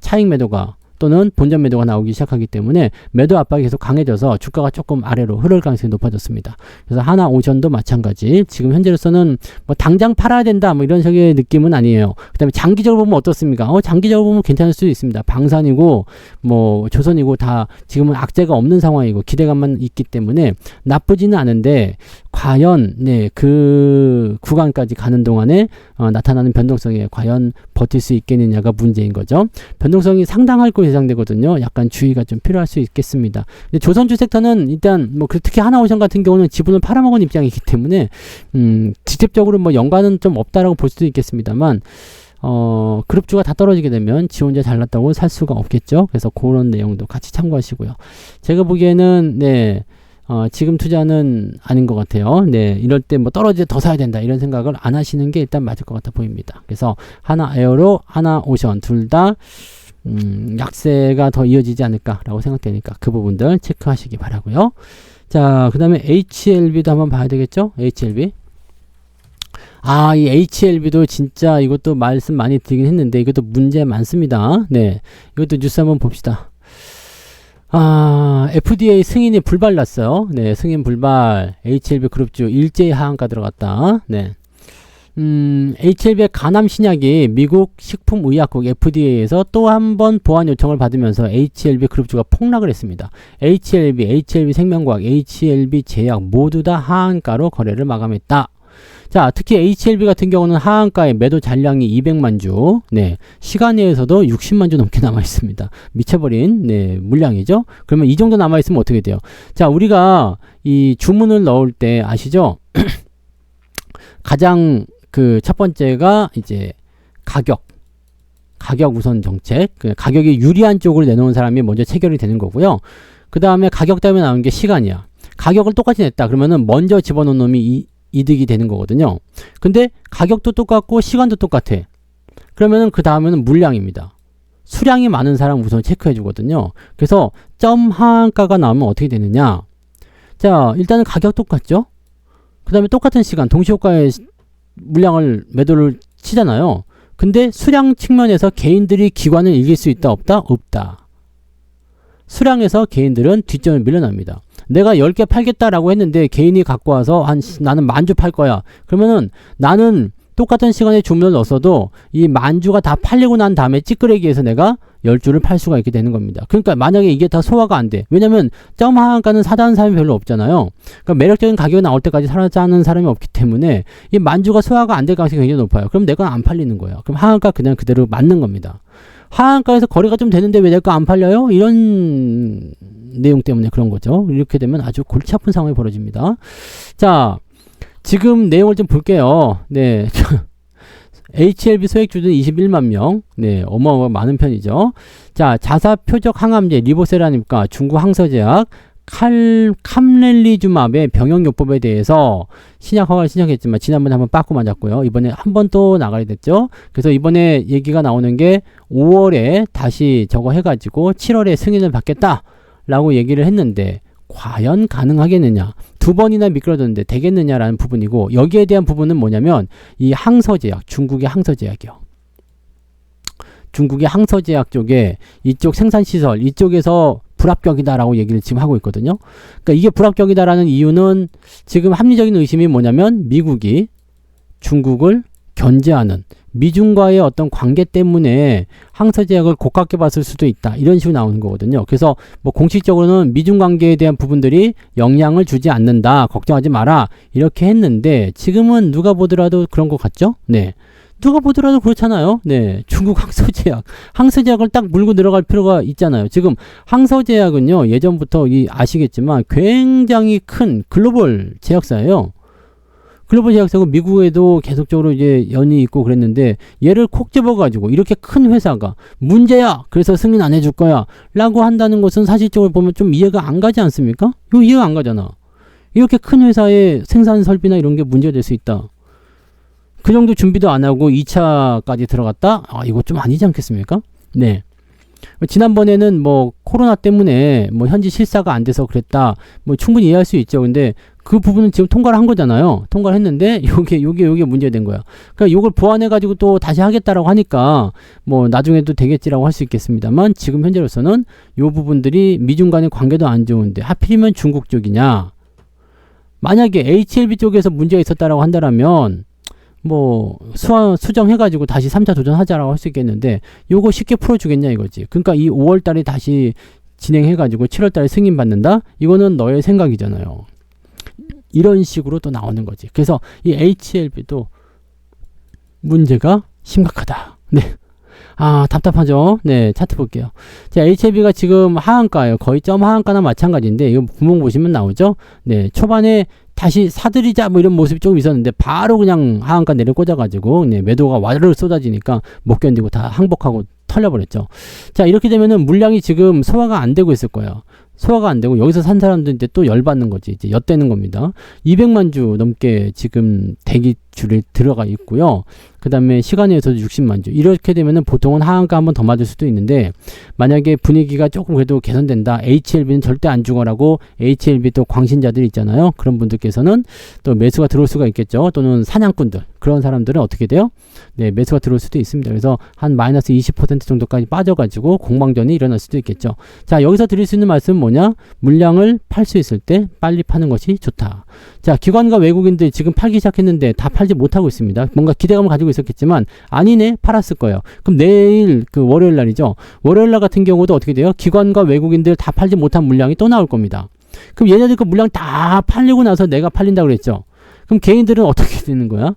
차익 매도가 또는 본전 매도가 나오기 시작하기 때문에 매도 압박이 계속 강해져서 주가가 조금 아래로 흐를 가능성이 높아졌습니다. 그래서 하나오션도 마찬가지, 지금 현재로서는 뭐 당장 팔아야 된다 뭐 이런 식의 느낌은 아니에요. 그 다음에 장기적으로 보면 어떻습니까? 장기적으로 보면 괜찮을 수도 있습니다. 방산이고 뭐 조선이고 다 지금은 악재가 없는 상황이고 기대감만 있기 때문에 나쁘지는 않은데, 과연 네, 그 구간까지 가는 동안에 나타나는 변동성에 과연 버틸 수 있겠느냐가 문제인 거죠. 변동성이 상당할 것으로 예상되거든요. 약간 주의가 좀 필요할 수 있겠습니다. 근데 조선주 섹터는 일단 뭐 특히 하나오션 같은 경우는 지분을 팔아먹은 입장이기 때문에 직접적으로 뭐 연관은 좀 없다라고 볼 수도 있겠습니다만, 그룹주가 다 떨어지게 되면 지 혼자 잘났다고 살 수가 없겠죠. 그래서 그런 내용도 같이 참고하시고요. 제가 보기에는 네, 지금 투자는 아닌 것 같아요. 네, 이럴 때 뭐 떨어질 때 더 사야 된다 이런 생각을 안 하시는 게 일단 맞을 것 같아 보입니다. 그래서 하나 에어로, 하나 오션 둘 다 약세가 더 이어지지 않을까라고 생각되니까 그 부분들 체크하시기 바라고요. 자, 그 다음에 HLB도 한번 봐야 되겠죠? HLB. 이 HLB도 진짜 이것도 말씀 많이 드리긴 했는데 이것도 문제 많습니다. 네, 이것도 뉴스 한번 봅시다. FDA 승인이 불발 났어요. 네, 승인 불발. HLB 그룹주 일제히 하한가 들어갔다. 네. HLB의 간암 신약이 미국 식품의약국 FDA에서 또 한 번 보완 요청을 받으면서 HLB 그룹주가 폭락을 했습니다. HLB 생명과학, HLB 제약 모두 다 하한가로 거래를 마감했다. 자, 특히 HLB 같은 경우는 하한가에 매도 잔량이 200만 주, 네, 시간 내에서도 60만 주 넘게 남아 있습니다. 미쳐버린 네, 물량이죠. 그러면 이 정도 남아 있으면 어떻게 돼요? 자, 우리가 이 주문을 넣을 때 아시죠? 가장 그 첫 번째가 이제 가격 우선 정책, 가격이 유리한 쪽을 내놓은 사람이 먼저 체결이 되는 거고요. 그 다음에 가격 때문에 나오는 게 시간이야. 가격을 똑같이 냈다 그러면은 먼저 집어넣은 놈이 이득이 되는 거거든요. 근데 가격도 똑같고 시간도 똑같아. 그러면은 그 다음에는 물량입니다. 수량이 많은 사람 우선 체크해 주거든요. 그래서 점 하한가가 나오면 어떻게 되느냐. 자, 일단은 가격 똑같죠. 그 다음에 똑같은 시간 동시효과의 물량을 매도를 치잖아요. 근데 수량 측면에서 개인들이 기관을 이길 수 있다 없다? 없다. 수량에서 개인들은 뒷점을 밀려납니다. 내가 10개 팔겠다라고 했는데 개인이 갖고 와서 나는 10,000주 팔 거야. 그러면은 나는 똑같은 시간에 주문을 넣었어도 이 10,000주가 다 팔리고 난 다음에 찌끄레기에서 내가 10주를 팔 수가 있게 되는 겁니다. 그러니까 만약에 이게 다 소화가 안 돼. 왜냐면 점 하한가는 사자는 사람이 별로 없잖아요. 그러니까 매력적인 가격이 나올 때까지 사자는 사람이 없기 때문에 이 10,000주가 소화가 안 될 가능성이 굉장히 높아요. 그럼 내 건 안 팔리는 거예요. 그럼 하한가 그냥 그대로 맞는 겁니다. 하한가에서 거래가 좀 되는데 왜 내 거 안 팔려요? 이런 내용 때문에 그런 거죠. 이렇게 되면 아주 골치 아픈 상황이 벌어집니다. 자, 지금 내용을 좀 볼게요. 네. HLB 소액주주는 21만 명. 네, 어마어마 많은 편이죠. 자, 자사 표적 항암제 리보세라닙니까? 중국 항서제약 캄렐리주맙의 병역요법에 대해서 신약 허가를 신청했지만 지난번에 한번 빠꾸 맞았고요. 이번에 한 번 또 나가게 됐죠. 그래서 이번에 얘기가 나오는 게 5월에 다시 저거 해가지고 7월에 승인을 받겠다라고 얘기를 했는데 과연 가능하겠느냐? 2번이나 미끄러졌는데 되겠느냐라는 부분이고, 여기에 대한 부분은 뭐냐면 이 항서제약, 중국의 항서제약이요. 중국의 항서제약 쪽에 이쪽 생산시설 이쪽에서 불합격이다라고 얘기를 지금 하고 있거든요. 그러니까 이게 불합격이다라는 이유는 지금 합리적인 의심이 뭐냐면 미국이 중국을 견제하는 미중과의 어떤 관계 때문에 항서제약을 고깝게 봤을 수도 있다. 이런 식으로 나오는 거거든요. 그래서 뭐 공식적으로는 미중 관계에 대한 부분들이 영향을 주지 않는다. 걱정하지 마라. 이렇게 했는데 지금은 누가 보더라도 그런 것 같죠? 네. 누가 보더라도 그렇잖아요. 네. 중국 항서제약을 딱 물고 들어갈 필요가 있잖아요. 지금 항서제약은요. 예전부터 아시겠지만 굉장히 큰 글로벌 제약사예요. 글로벌 제약사고 미국에도 계속적으로 이제 연이 있고 그랬는데 얘를 콕 집어가지고 이렇게 큰 회사가 문제야. 그래서 승인 안 해줄 거야. 라고 한다는 것은 사실적으로 보면 좀 이해가 안 가지 않습니까? 이거 이해가 안 가잖아. 이렇게 큰 회사의 생산 설비나 이런 게 문제가 될 수 있다. 그 정도 준비도 안 하고 2차까지 들어갔다? 아, 이거 좀 아니지 않겠습니까? 네. 지난번에는 뭐 코로나 때문에 뭐 현지 실사가 안 돼서 그랬다. 뭐 충분히 이해할 수 있죠. 근데 그 부분은 지금 통과를 한 거잖아요. 통과를 했는데 요게 문제가 된 거야. 그러니까 요걸 보완해 가지고 또 다시 하겠다라고 하니까 뭐 나중에도 되겠지라고 할 수 있겠습니다만 지금 현재로서는 요 부분들이 미중 간의 관계도 안 좋은데 하필이면 중국 쪽이냐. 만약에 HLB 쪽에서 문제가 있었다라고 한다면 뭐 수정해가지고 다시 3차 도전하자라고 할 수 있겠는데 요거 쉽게 풀어주겠냐 이거지. 그러니까 이 5월달에 다시 진행해가지고 7월달에 승인받는다? 이거는 너의 생각이잖아요. 이런 식으로 또 나오는 거지. 그래서 이 HLB도 문제가 심각하다. 네. 아, 답답하죠? 네, 차트 볼게요. 자, HLB가 지금 하한가예요. 거의 점 하한가나 마찬가지인데, 이거 구멍 보시면 나오죠? 네, 초반에 다시 사들이자 뭐 이런 모습이 조금 있었는데, 바로 그냥 하한가 내려 꽂아가지고, 네, 매도가 와르르 쏟아지니까 못 견디고 다 항복하고 털려버렸죠. 자, 이렇게 되면은 물량이 지금 소화가 안 되고 있을 거예요. 소화가 안 되고 여기서 산 사람들한테 또 열받는 거지. 이제 엿대는 겁니다. 200만 주 넘게 지금 대기줄에 들어가 있고요. 그 다음에 시간에서도 60만 주. 이렇게 되면은 보통은 하한가 한번 더 맞을 수도 있는데 만약에 분위기가 조금 그래도 개선된다. HLB는 절대 안 죽어라고 HLB 또 광신자들 있잖아요. 그런 분들께서는 또 매수가 들어올 수가 있겠죠. 또는 사냥꾼들. 그런 사람들은 어떻게 돼요? 네, 매수가 들어올 수도 있습니다. 그래서 한 마이너스 20% 정도까지 빠져가지고 공방전이 일어날 수도 있겠죠. 자, 여기서 드릴 수 있는 말씀은 뭐냐? 물량을 팔 수 있을 때 빨리 파는 것이 좋다. 자, 기관과 외국인들 지금 팔기 시작했는데 다 팔지 못하고 있습니다. 뭔가 기대감을 가지고 있었겠지만 아니네, 팔았을 거예요. 그럼 내일 그 월요일 날이죠. 월요일 날 같은 경우도 어떻게 돼요? 기관과 외국인들 다 팔지 못한 물량이 또 나올 겁니다. 그럼 얘네들 그 물량 다 팔리고 나서 내가 팔린다고 그랬죠. 그럼 개인들은 어떻게 되는 거야?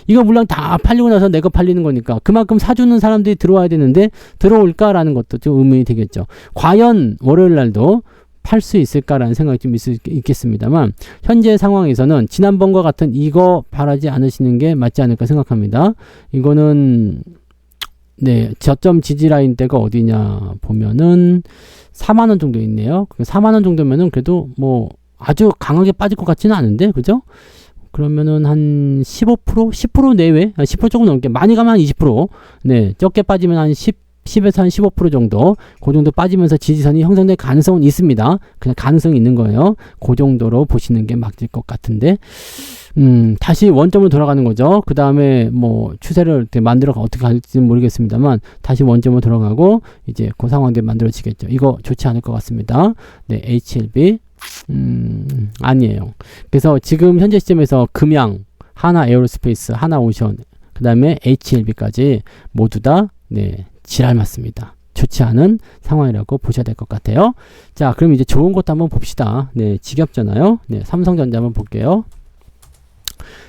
이거 물량 다 팔리고 나서 내가 팔리는 거니까 그만큼 사주는 사람들이 들어와야 되는데 들어올까라는 것도 좀 의문이 되겠죠. 과연 월요일 날도 팔 수 있을까라는 생각이 좀 있겠습니다만 현재 상황에서는 지난번과 같은 이거 바라지 않으시는 게 맞지 않을까 생각합니다. 이거는 네, 저점 지지라인 대가 어디냐 보면은 4만원 정도 있네요. 4만원 정도면은 그래도 뭐 아주 강하게 빠질 것 같지는 않은데 그죠? 그러면은 한 15%? 10% 내외? 10% 조금 넘게 많이 가면 한 20%. 네, 적게 빠지면 한 10, 10에서 한 15% 정도, 그 정도 빠지면서 지지선이 형성될 가능성은 있습니다. 그냥 가능성이 있는 거예요. 그 정도로 보시는 게 맞을 것 같은데, 다시 원점으로 돌아가는 거죠. 그 다음에 뭐 추세를 만들어 어떻게 갈지는 모르겠습니다만, 다시 원점으로 돌아가고 이제 그 상황들이 만들어지겠죠. 이거 좋지 않을 것 같습니다. 네, HLB 아니에요. 그래서 지금 현재 시점에서 금양, 하나 에어로스페이스, 하나 오션, 그 다음에 HLB까지 모두 다 네, 지랄 맞습니다. 좋지 않은 상황이라고 보셔야 될 것 같아요. 자, 그럼 이제 좋은 것도 한번 봅시다. 네, 지겹잖아요. 네, 삼성전자 한번 볼게요.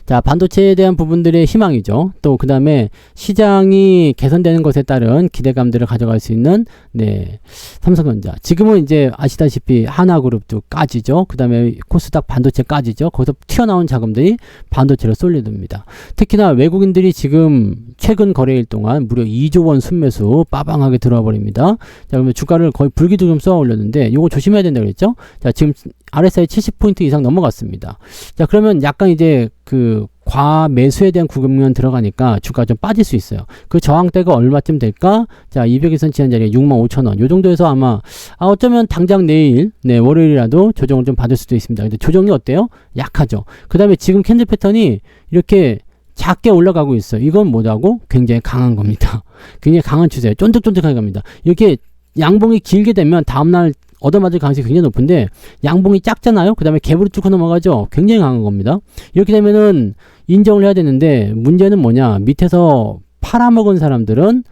자, 반도체에 대한 부분들의 희망이죠. 또 그 다음에 시장이 개선되는 것에 따른 기대감들을 가져갈 수 있는 네, 삼성전자. 지금은 이제 아시다시피 하나그룹도 까지죠. 그 다음에 코스닥 반도체 까지죠. 거기서 튀어나온 자금들이 반도체로 쏠려듭니다. 특히나 외국인들이 지금 최근 거래일 동안 무려 2조 원 순매수 빠방하게 들어와 버립니다. 자, 그러면 주가를 거의 불기둥 좀 쏘아 올렸는데 이거 조심해야 된다고 그랬죠. 자, 지금 RSI 70포인트 이상 넘어갔습니다. 자, 그러면 약간 이제 그 과매수에 대한 구경면 들어가니까 주가가 좀 빠질 수 있어요. 그 저항대가 얼마쯤 될까? 자, 200일선 지난 자리에 65,000원. 요 정도에서 아마 어쩌면 당장 내일 네, 월요일이라도 조정을 좀 받을 수도 있습니다. 근데 조정이 어때요? 약하죠. 그 다음에 지금 캔들 패턴이 이렇게 작게 올라가고 있어요. 이건 뭐냐고? 굉장히 강한 겁니다. 굉장히 강한 추세예요. 쫀득쫀득하게 갑니다. 이렇게 양봉이 길게 되면 다음날 얻어맞을 가능성이 굉장히 높은데 양봉이 작잖아요. 그 다음에 갭으로 쭉 넘어가죠. 굉장히 강한 겁니다. 이렇게 되면은 인정을 해야 되는데 문제는 뭐냐, 밑에서 팔아먹은 사람들은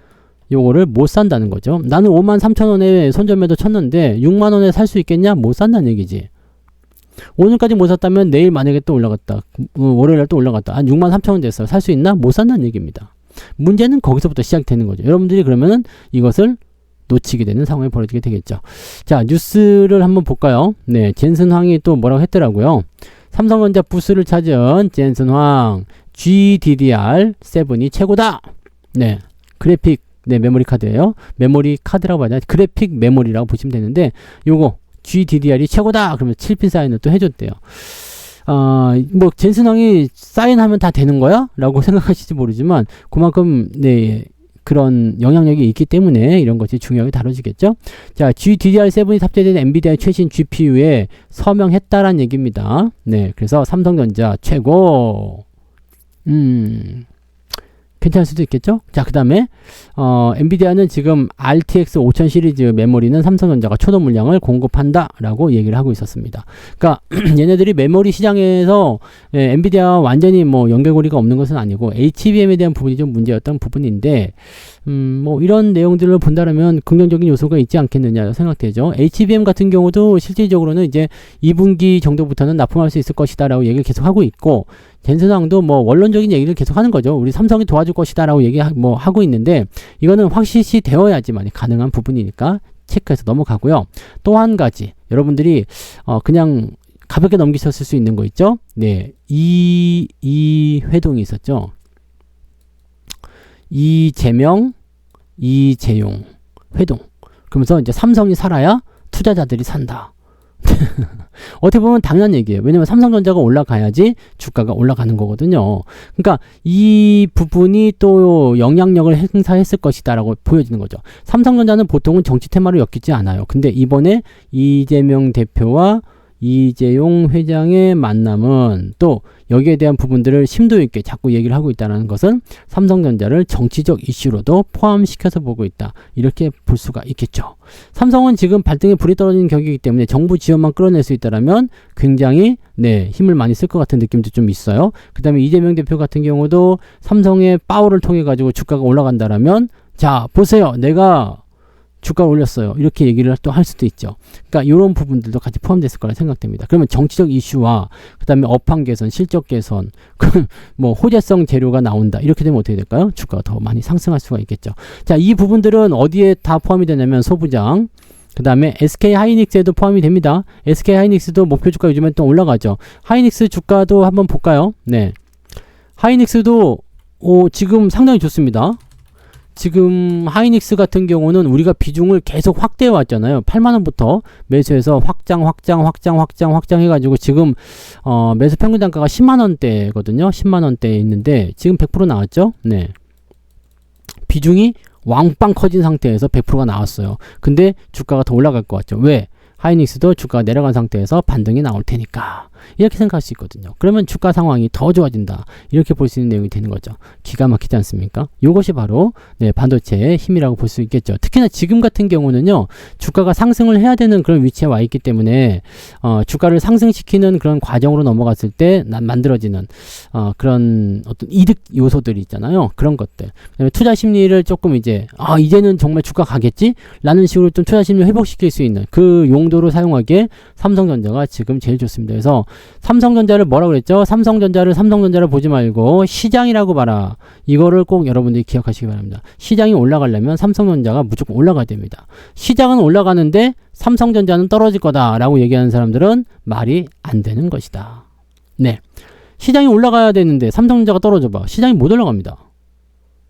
요거를 못 산다는 거죠. 나는 53,000원에 손절매도 쳤는데 6만원에 살 수 있겠냐? 못 산다는 얘기지. 오늘까지 못 샀다면 내일 만약에 또 올라갔다, 월요일날 또 올라갔다, 한 63,000원 됐어요. 살 수 있나? 못 산다는 얘기입니다. 문제는 거기서부터 시작되는 거죠. 여러분들이 그러면은 이것을 놓치게 되는 상황이 벌어지게 되겠죠. 자, 뉴스를 한번 볼까요? 네, 젠슨 황이 또 뭐라고 했더라고요. 삼성전자 부스를 찾은 젠슨 황, GDDR7이 최고다. 네, 그래픽 네, 메모리 카드예요. 메모리 카드라고 하냐, 그래픽 메모리라고 보시면 되는데, 요거 GDDR이 최고다. 그러면 7핀 사인을 또 해줬대요. 뭐 젠슨 황이 사인하면 다 되는 거야? 라고 생각하실지 모르지만 그만큼 네, 그런 영향력이 있기 때문에 이런 것이 중요하게 다뤄지겠죠. 자, GDDR7이 탑재된 엔비디아의 최신 GPU에 서명했다라는 얘기입니다. 네, 그래서 삼성전자 최고. 괜찮을 수도 있겠죠. 자, 그 다음에 엔비디아는 지금 RTX 5000 시리즈 메모리는 삼성전자가 초도 물량을 공급한다 라고 얘기를 하고 있었습니다. 그러니까 얘네들이 메모리 시장에서 엔비디아와 완전히 뭐 연결고리가 없는 것은 아니고 HBM에 대한 부분이 좀 문제였던 부분인데 뭐 이런 내용들을 본다면 긍정적인 요소가 있지 않겠느냐 생각되죠. HBM 같은 경우도 실질적으로는 이제 2분기 정도부터는 납품할 수 있을 것이다 라고 얘기를 계속 하고 있고, 젠슨왕도 뭐 원론적인 얘기를 계속 하는 거죠. 우리 삼성이 도와줄 것이다 라고 뭐 하고 있는데, 이거는 확실시 되어야지만 가능한 부분이니까 체크해서 넘어가고요. 또 한 가지 여러분들이 그냥 가볍게 넘기셨을 수 있는 거 있죠. 네, 이 회동이 있었죠. 이재명, 이재용 회동. 그러면서 이제 삼성이 살아야 투자자들이 산다. 어떻게 보면 당연한 얘기예요. 왜냐면 삼성전자가 올라가야지 주가가 올라가는 거거든요. 그러니까 이 부분이 또 영향력을 행사했을 것이다 라고 보여지는 거죠. 삼성전자는 보통은 정치 테마로 엮이지 않아요. 근데 이번에 이재명 대표와 이재용 회장의 만남은 또 여기에 대한 부분들을 심도 있게 자꾸 얘기를 하고 있다는 것은 삼성전자를 정치적 이슈로도 포함시켜서 보고 있다, 이렇게 볼 수가 있겠죠. 삼성은 지금 발등에 불이 떨어지는 격이기 때문에 정부 지원만 끌어낼 수 있다면 굉장히 네, 힘을 많이 쓸 것 같은 느낌도 좀 있어요. 그 다음에 이재명 대표 같은 경우도 삼성의 파워를 통해 가지고 주가가 올라간다라면, 자 보세요, 내가 주가 올렸어요, 이렇게 얘기를 또 할 수도 있죠. 그러니까 이런 부분들도 같이 포함됐을 거라 생각됩니다. 그러면 정치적 이슈와 그 다음에 업황 개선, 실적 개선, 뭐 호재성 재료가 나온다, 이렇게 되면 어떻게 될까요? 주가가 더 많이 상승할 수가 있겠죠. 자, 이 부분들은 어디에 다 포함이 되냐면 소부장, 그 다음에 SK 하이닉스에도 포함이 됩니다. SK 하이닉스도 목표 주가 요즘에 또 올라가죠. 하이닉스 주가도 한번 볼까요? 네, 하이닉스도 지금 상당히 좋습니다. 지금 하이닉스 같은 경우는 우리가 비중을 계속 확대해 왔잖아요. 8만원부터 매수해서 확장 해가지고 지금 매수 평균 단가가 10만원대거든요. 10만원대에 있는데 지금 100% 나왔죠. 네, 비중이 왕빵 커진 상태에서 100%가 나왔어요. 근데 주가가 더 올라갈 것 같죠. 왜? 하이닉스도 주가가 내려간 상태에서 반등이 나올 테니까. 이렇게 생각할 수 있거든요. 그러면 주가 상황이 더 좋아진다. 이렇게 볼 수 있는 내용이 되는 거죠. 기가 막히지 않습니까? 이것이 바로 반도체의 힘이라고 볼 수 있겠죠. 특히나 지금 같은 경우는요. 주가가 상승을 해야 되는 그런 위치에 와 있기 때문에 주가를 상승시키는 그런 과정으로 넘어갔을 때 만들어지는 그런 어떤 이득 요소들이 있잖아요. 그런 것들. 투자 심리를 조금 이제는 정말 주가 가겠지? 라는 식으로 좀 투자 심리를 회복시킬 수 있는 그 용도로 사용하기에 삼성전자가 지금 제일 좋습니다. 그래서 삼성전자를 뭐라고 그랬죠? 삼성전자를 보지 말고 시장이라고 봐라. 이거를 꼭 여러분들이 기억하시기 바랍니다. 시장이 올라가려면 삼성전자가 무조건 올라가야 됩니다. 시장은 올라가는데 삼성전자는 떨어질 거다라고 얘기하는 사람들은 말이 안 되는 것이다. 네, 시장이 올라가야 되는데 삼성전자가 떨어져 봐. 시장이 못 올라갑니다.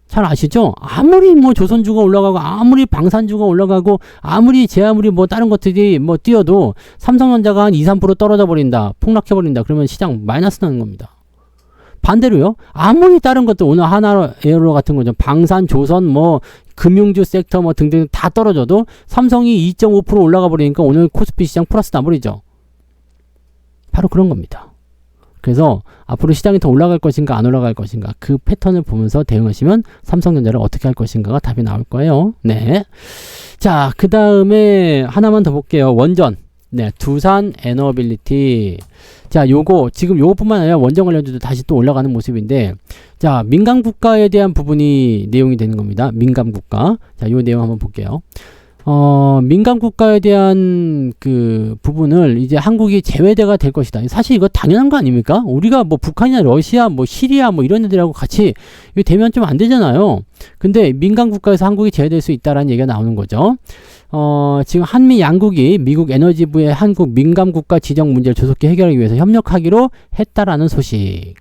잘 아시죠? 아무리 조선주가 올라가고 아무리 방산주가 올라가고 아무리 다른 것들이 뛰어도 삼성전자가 한 2, 3% 떨어져 버린다. 폭락해 버린다. 그러면 시장 마이너스 나는 겁니다. 반대로요. 아무리 다른 것들 오늘 하나에어로 같은 거죠. 방산, 조선, 금융주 섹터 등등 다 떨어져도 삼성이 2.5% 올라가 버리니까 오늘 코스피 시장 플러스 나버리죠. 바로 그런 겁니다. 그래서 앞으로 시장이 더 올라갈 것인가 안 올라갈 것인가 그 패턴을 보면서 대응하시면 삼성전자를 어떻게 할 것인가가 답이 나올 거예요. 네. 자, 그 다음에 하나만 더 볼게요. 원전. 네, 두산 에너빌리티. 자, 지금 요것뿐만 아니라 원전 관련주도 다시 또 올라가는 모습인데, 자, 민간 국가에 대한 부분이 내용이 되는 겁니다. 민간 국가. 자, 요 내용 한번 볼게요. 민간 국가에 대한 그 부분을 이제 한국이 제외대가 될 것이다. 사실 이거 당연한 거 아닙니까? 우리가 북한이나 러시아, 시리아 이런 애들하고 같이 이거 되면 좀 안 되잖아요. 근데 민간 국가에서 한국이 제외될 수 있다라는 얘기가 나오는 거죠. 지금 한미 양국이 미국 에너지부의 한국 민간 국가 지정 문제를 조속히 해결하기 위해서 협력하기로 했다라는 소식.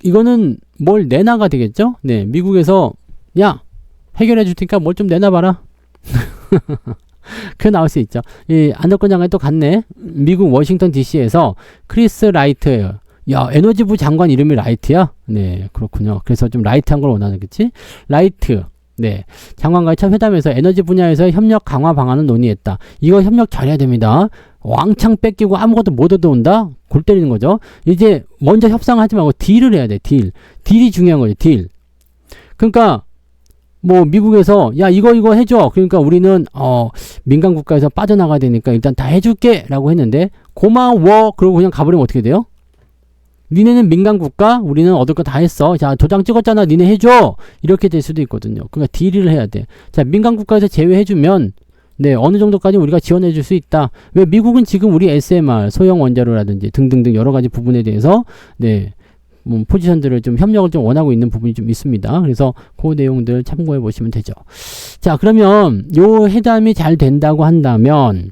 이거는 뭘 내놔가 되겠죠? 네, 미국에서 해결해 줄 테니까 뭘 좀 내놔봐라. 그 나올 수 있죠. 이 안덕근 장관이 또 갔네. 미국 워싱턴 DC에서 크리스 라이트. 에너지부 장관 이름이 라이트야? 네, 그렇군요. 그래서 좀 라이트한 걸 원하는겠지? 라이트. 네, 장관과의 첫 회담에서 에너지 분야에서 협력 강화 방안을 논의했다. 이거 협력 잘해야 됩니다. 왕창 뺏기고 아무것도 못 얻어온다? 골 때리는 거죠. 이제 먼저 협상하지 말고 딜을 해야 돼. 딜이 중요한 거죠. 딜. 그러니까 미국에서 이거 해줘. 그러니까 우리는 민간 국가에서 빠져나가야 되니까 일단 다 해줄게 라고 했는데 고마워. 그러고 그냥 가버리면 어떻게 돼요? 니네는 민간 국가, 우리는 얻을 거 다 했어. 자, 도장 찍었잖아. 니네 해줘. 이렇게 될 수도 있거든요. 그러니까 딜을 해야 돼. 자, 민간 국가에서 제외해주면 네, 어느 정도까지 우리가 지원해 줄 수 있다. 왜? 미국은 지금 우리 SMR, 소형 원자로라든지 등등등 여러 가지 부분에 대해서 네, 포지션들을 좀 협력을 좀 원하고 있는 부분이 좀 있습니다. 그래서 그 내용들 참고해 보시면 되죠. 자, 그러면 요 회담이 잘 된다고 한다면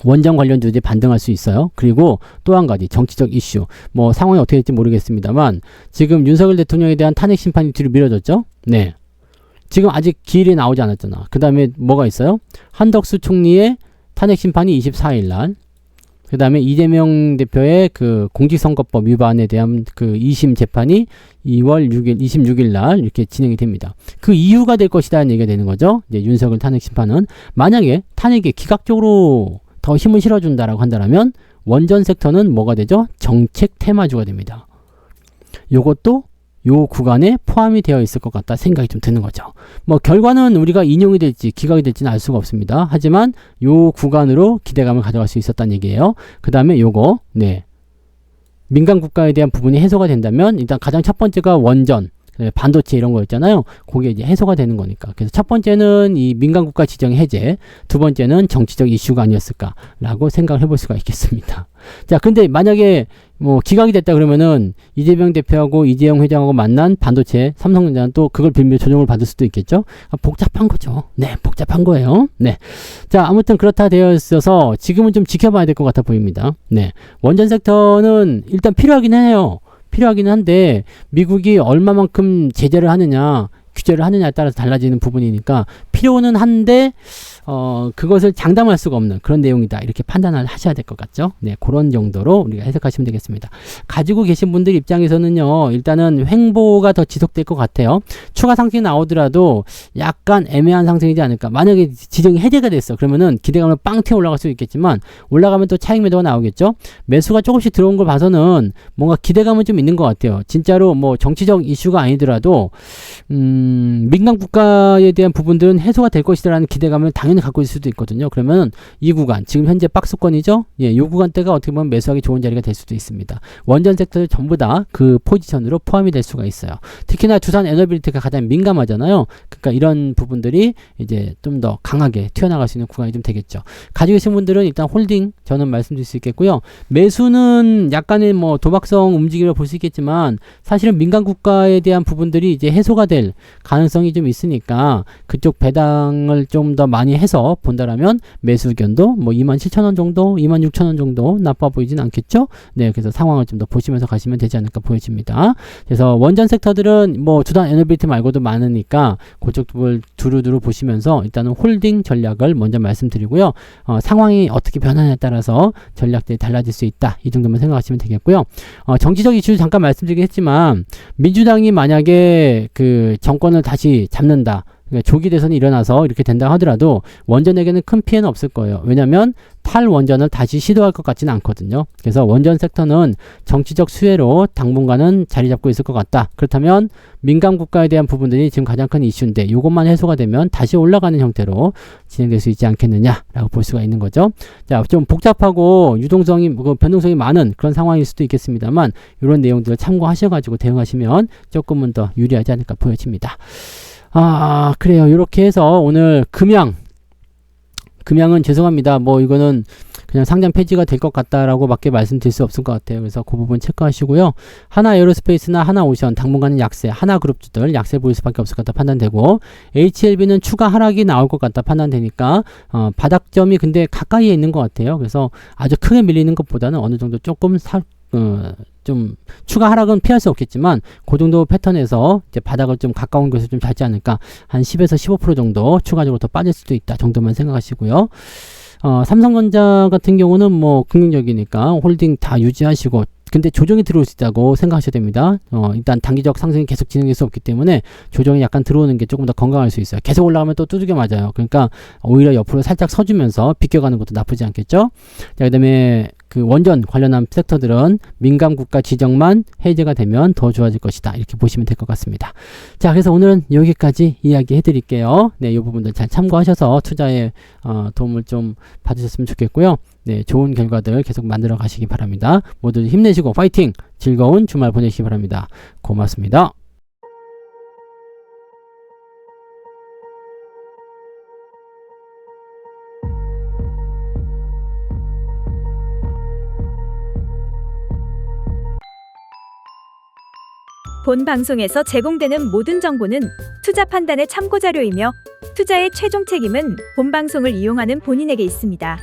원전 관련주들이 반등할 수 있어요. 그리고 또 한 가지 정치적 이슈. 상황이 어떻게 될지 모르겠습니다만 지금 윤석열 대통령에 대한 탄핵 심판이 뒤로 미뤄졌죠. 네. 지금 아직 기일이 나오지 않았잖아. 그 다음에 뭐가 있어요? 한덕수 총리의 탄핵 심판이 24일 날. 그 다음에 이재명 대표의 그 공직선거법 위반에 대한 그 2심 재판이 2월 6일, 26일 날 이렇게 진행이 됩니다. 그 이유가 될 것이다는 얘기가 되는 거죠. 이제 윤석열 탄핵 심판은 만약에 탄핵에 기각적으로 더 힘을 실어준다라고 한다면 원전 섹터는 뭐가 되죠? 정책 테마주가 됩니다. 요것도 요 구간에 포함이 되어 있을 것 같다 생각이 좀 드는 거죠. 결과는 우리가 인용이 될지 기각이 될지는 알 수가 없습니다. 하지만 요 구간으로 기대감을 가져갈 수 있었다는 얘기예요. 그 다음에 요거 네, 민간 국가에 대한 부분이 해소가 된다면 일단 가장 첫 번째가 원전, 반도체 이런 거 있잖아요. 그게 이제 해소가 되는 거니까. 그래서 첫 번째는 이 민간 국가 지정 해제, 두 번째는 정치적 이슈가 아니었을까라고 생각을 해볼 수가 있겠습니다. 자, 근데 만약에 기각이 됐다 그러면은 이재명 대표하고 이재용 회장하고 만난 반도체 삼성전자는 또 그걸 빌미로 조정을 받을 수도 있겠죠. 복잡한 거죠. 네, 복잡한 거예요. 네. 자, 아무튼 그렇다 되어 있어서 지금은 좀 지켜봐야 될 것 같아 보입니다. 네. 원전 섹터는 일단 필요하긴 해요. 필요하긴 한데 미국이 얼마만큼 제재를 하느냐 규제를 하느냐에 따라서 달라지는 부분이니까 필요는 한데 그것을 장담할 수가 없는 그런 내용이다. 이렇게 판단을 하셔야 될 것 같죠. 네, 그런 정도로 우리가 해석하시면 되겠습니다. 가지고 계신 분들 입장에서는요, 일단은 횡보가 더 지속될 것 같아요. 추가 상승이 나오더라도 약간 애매한 상승이지 않을까. 만약에 지정이 해제가 됐어. 그러면은 기대감을 빵 튀어 올라갈 수 있겠지만, 올라가면 또 차익 매도가 나오겠죠. 매수가 조금씩 들어온 걸 봐서는 뭔가 기대감은 좀 있는 것 같아요. 진짜로 뭐 정치적 이슈가 아니더라도 민간 국가에 대한 부분들은 해소가 될 것이라는 기대감을 당연히 갖고 있을 수도 있거든요. 그러면 이 구간, 지금 현재 박스권이죠. 예, 이 구간대가 어떻게 보면 매수하기 좋은 자리가 될 수도 있습니다. 원전 섹터를 전부 다 그 포지션으로 포함이 될 수가 있어요. 특히나 두산 에너빌리티가 가장 민감하잖아요. 그러니까 이런 부분들이 이제 좀 더 강하게 튀어나갈 수 있는 구간이 좀 되겠죠. 가지고 계신 분들은 일단 홀딩 저는 말씀드릴 수 있겠고요. 매수는 약간의 뭐 도박성 움직임을 볼 수 있겠지만 사실은 민간 국가에 대한 부분들이 이제 해소가 될 가능성이 좀 있으니까 그쪽 배당을 좀 더 많이 해서 본다라면 매수 의견도 뭐 27,000원 정도, 26,000원 정도 나빠 보이진 않겠죠? 네, 그래서 상황을 좀 더 보시면서 가시면 되지 않을까 보여집니다. 그래서 원전 섹터들은 뭐 두산 에너빌리티 말고도 많으니까 그쪽을 두루두루 보시면서 일단은 홀딩 전략을 먼저 말씀드리고요. 상황이 어떻게 변하냐에 따라서 전략들이 달라질 수 있다. 이 정도만 생각하시면 되겠고요. 정치적 이슈 잠깐 말씀드리긴 했지만 민주당이 만약에 그 정권을 다시 잡는다. 그러니까 조기 대선이 일어나서 이렇게 된다 하더라도 원전에게는 큰 피해는 없을 거예요. 왜냐하면 탈원전을 다시 시도할 것 같지는 않거든요. 그래서 원전 섹터는 정치적 수혜로 당분간은 자리 잡고 있을 것 같다. 그렇다면 민간 국가에 대한 부분들이 지금 가장 큰 이슈인데 이것만 해소가 되면 다시 올라가는 형태로 진행될 수 있지 않겠느냐라고 볼 수가 있는 거죠. 자, 좀 복잡하고 유동성이 변동성이 많은 그런 상황일 수도 있겠습니다만 이런 내용들을 참고하셔가지고 대응하시면 조금은 더 유리하지 않을까 보여집니다. 그래요. 이렇게 해서 오늘 금양은 죄송합니다. 뭐 이거는 그냥 상장 폐지가 될 것 같다라고 밖에 말씀드릴 수 없을 것 같아요. 그래서 그 부분 체크하시고요. 하나 에어로스페이스나 하나오션 당분간은 약세, 하나그룹주들 약세 보일 수밖에 없을 것 같다 판단되고 HLB는 추가 하락이 나올 것 같다 판단되니까 바닥점이 근데 가까이에 있는 것 같아요. 그래서 아주 크게 밀리는 것보다는 어느 정도 조금 좀 추가 하락은 피할 수 없겠지만 그 정도 패턴에서 이제 바닥을 좀 가까운 곳에서 좀 잡지 않을까. 한 10에서 15% 정도 추가적으로 더 빠질 수도 있다 정도만 생각하시고요. 삼성전자 같은 경우는 뭐 긍정적이니까 홀딩 다 유지하시고 근데 조정이 들어올 수 있다고 생각하셔야 됩니다. 일단 단기적 상승이 계속 진행될 수 없기 때문에 조정이 약간 들어오는 게 조금 더 건강할 수 있어요. 계속 올라가면 또 두들겨 맞아요. 그러니까 오히려 옆으로 살짝 서주면서 비껴가는 것도 나쁘지 않겠죠. 자, 그다음에 그 원전 관련한 섹터들은 민간 국가 지정만 해제가 되면 더 좋아질 것이다. 이렇게 보시면 될 것 같습니다. 자, 그래서 오늘은 여기까지 이야기해 드릴게요. 네, 이 부분들 잘 참고하셔서 투자에 도움을 좀 받으셨으면 좋겠고요. 네, 좋은 결과들 계속 만들어 가시기 바랍니다. 모두 힘내시고 파이팅! 즐거운 주말 보내시기 바랍니다. 고맙습니다.
본 방송에서 제공되는 모든 정보는 투자 판단의 참고 자료이며 투자의 최종 책임은 본 방송을 이용하는 본인에게 있습니다.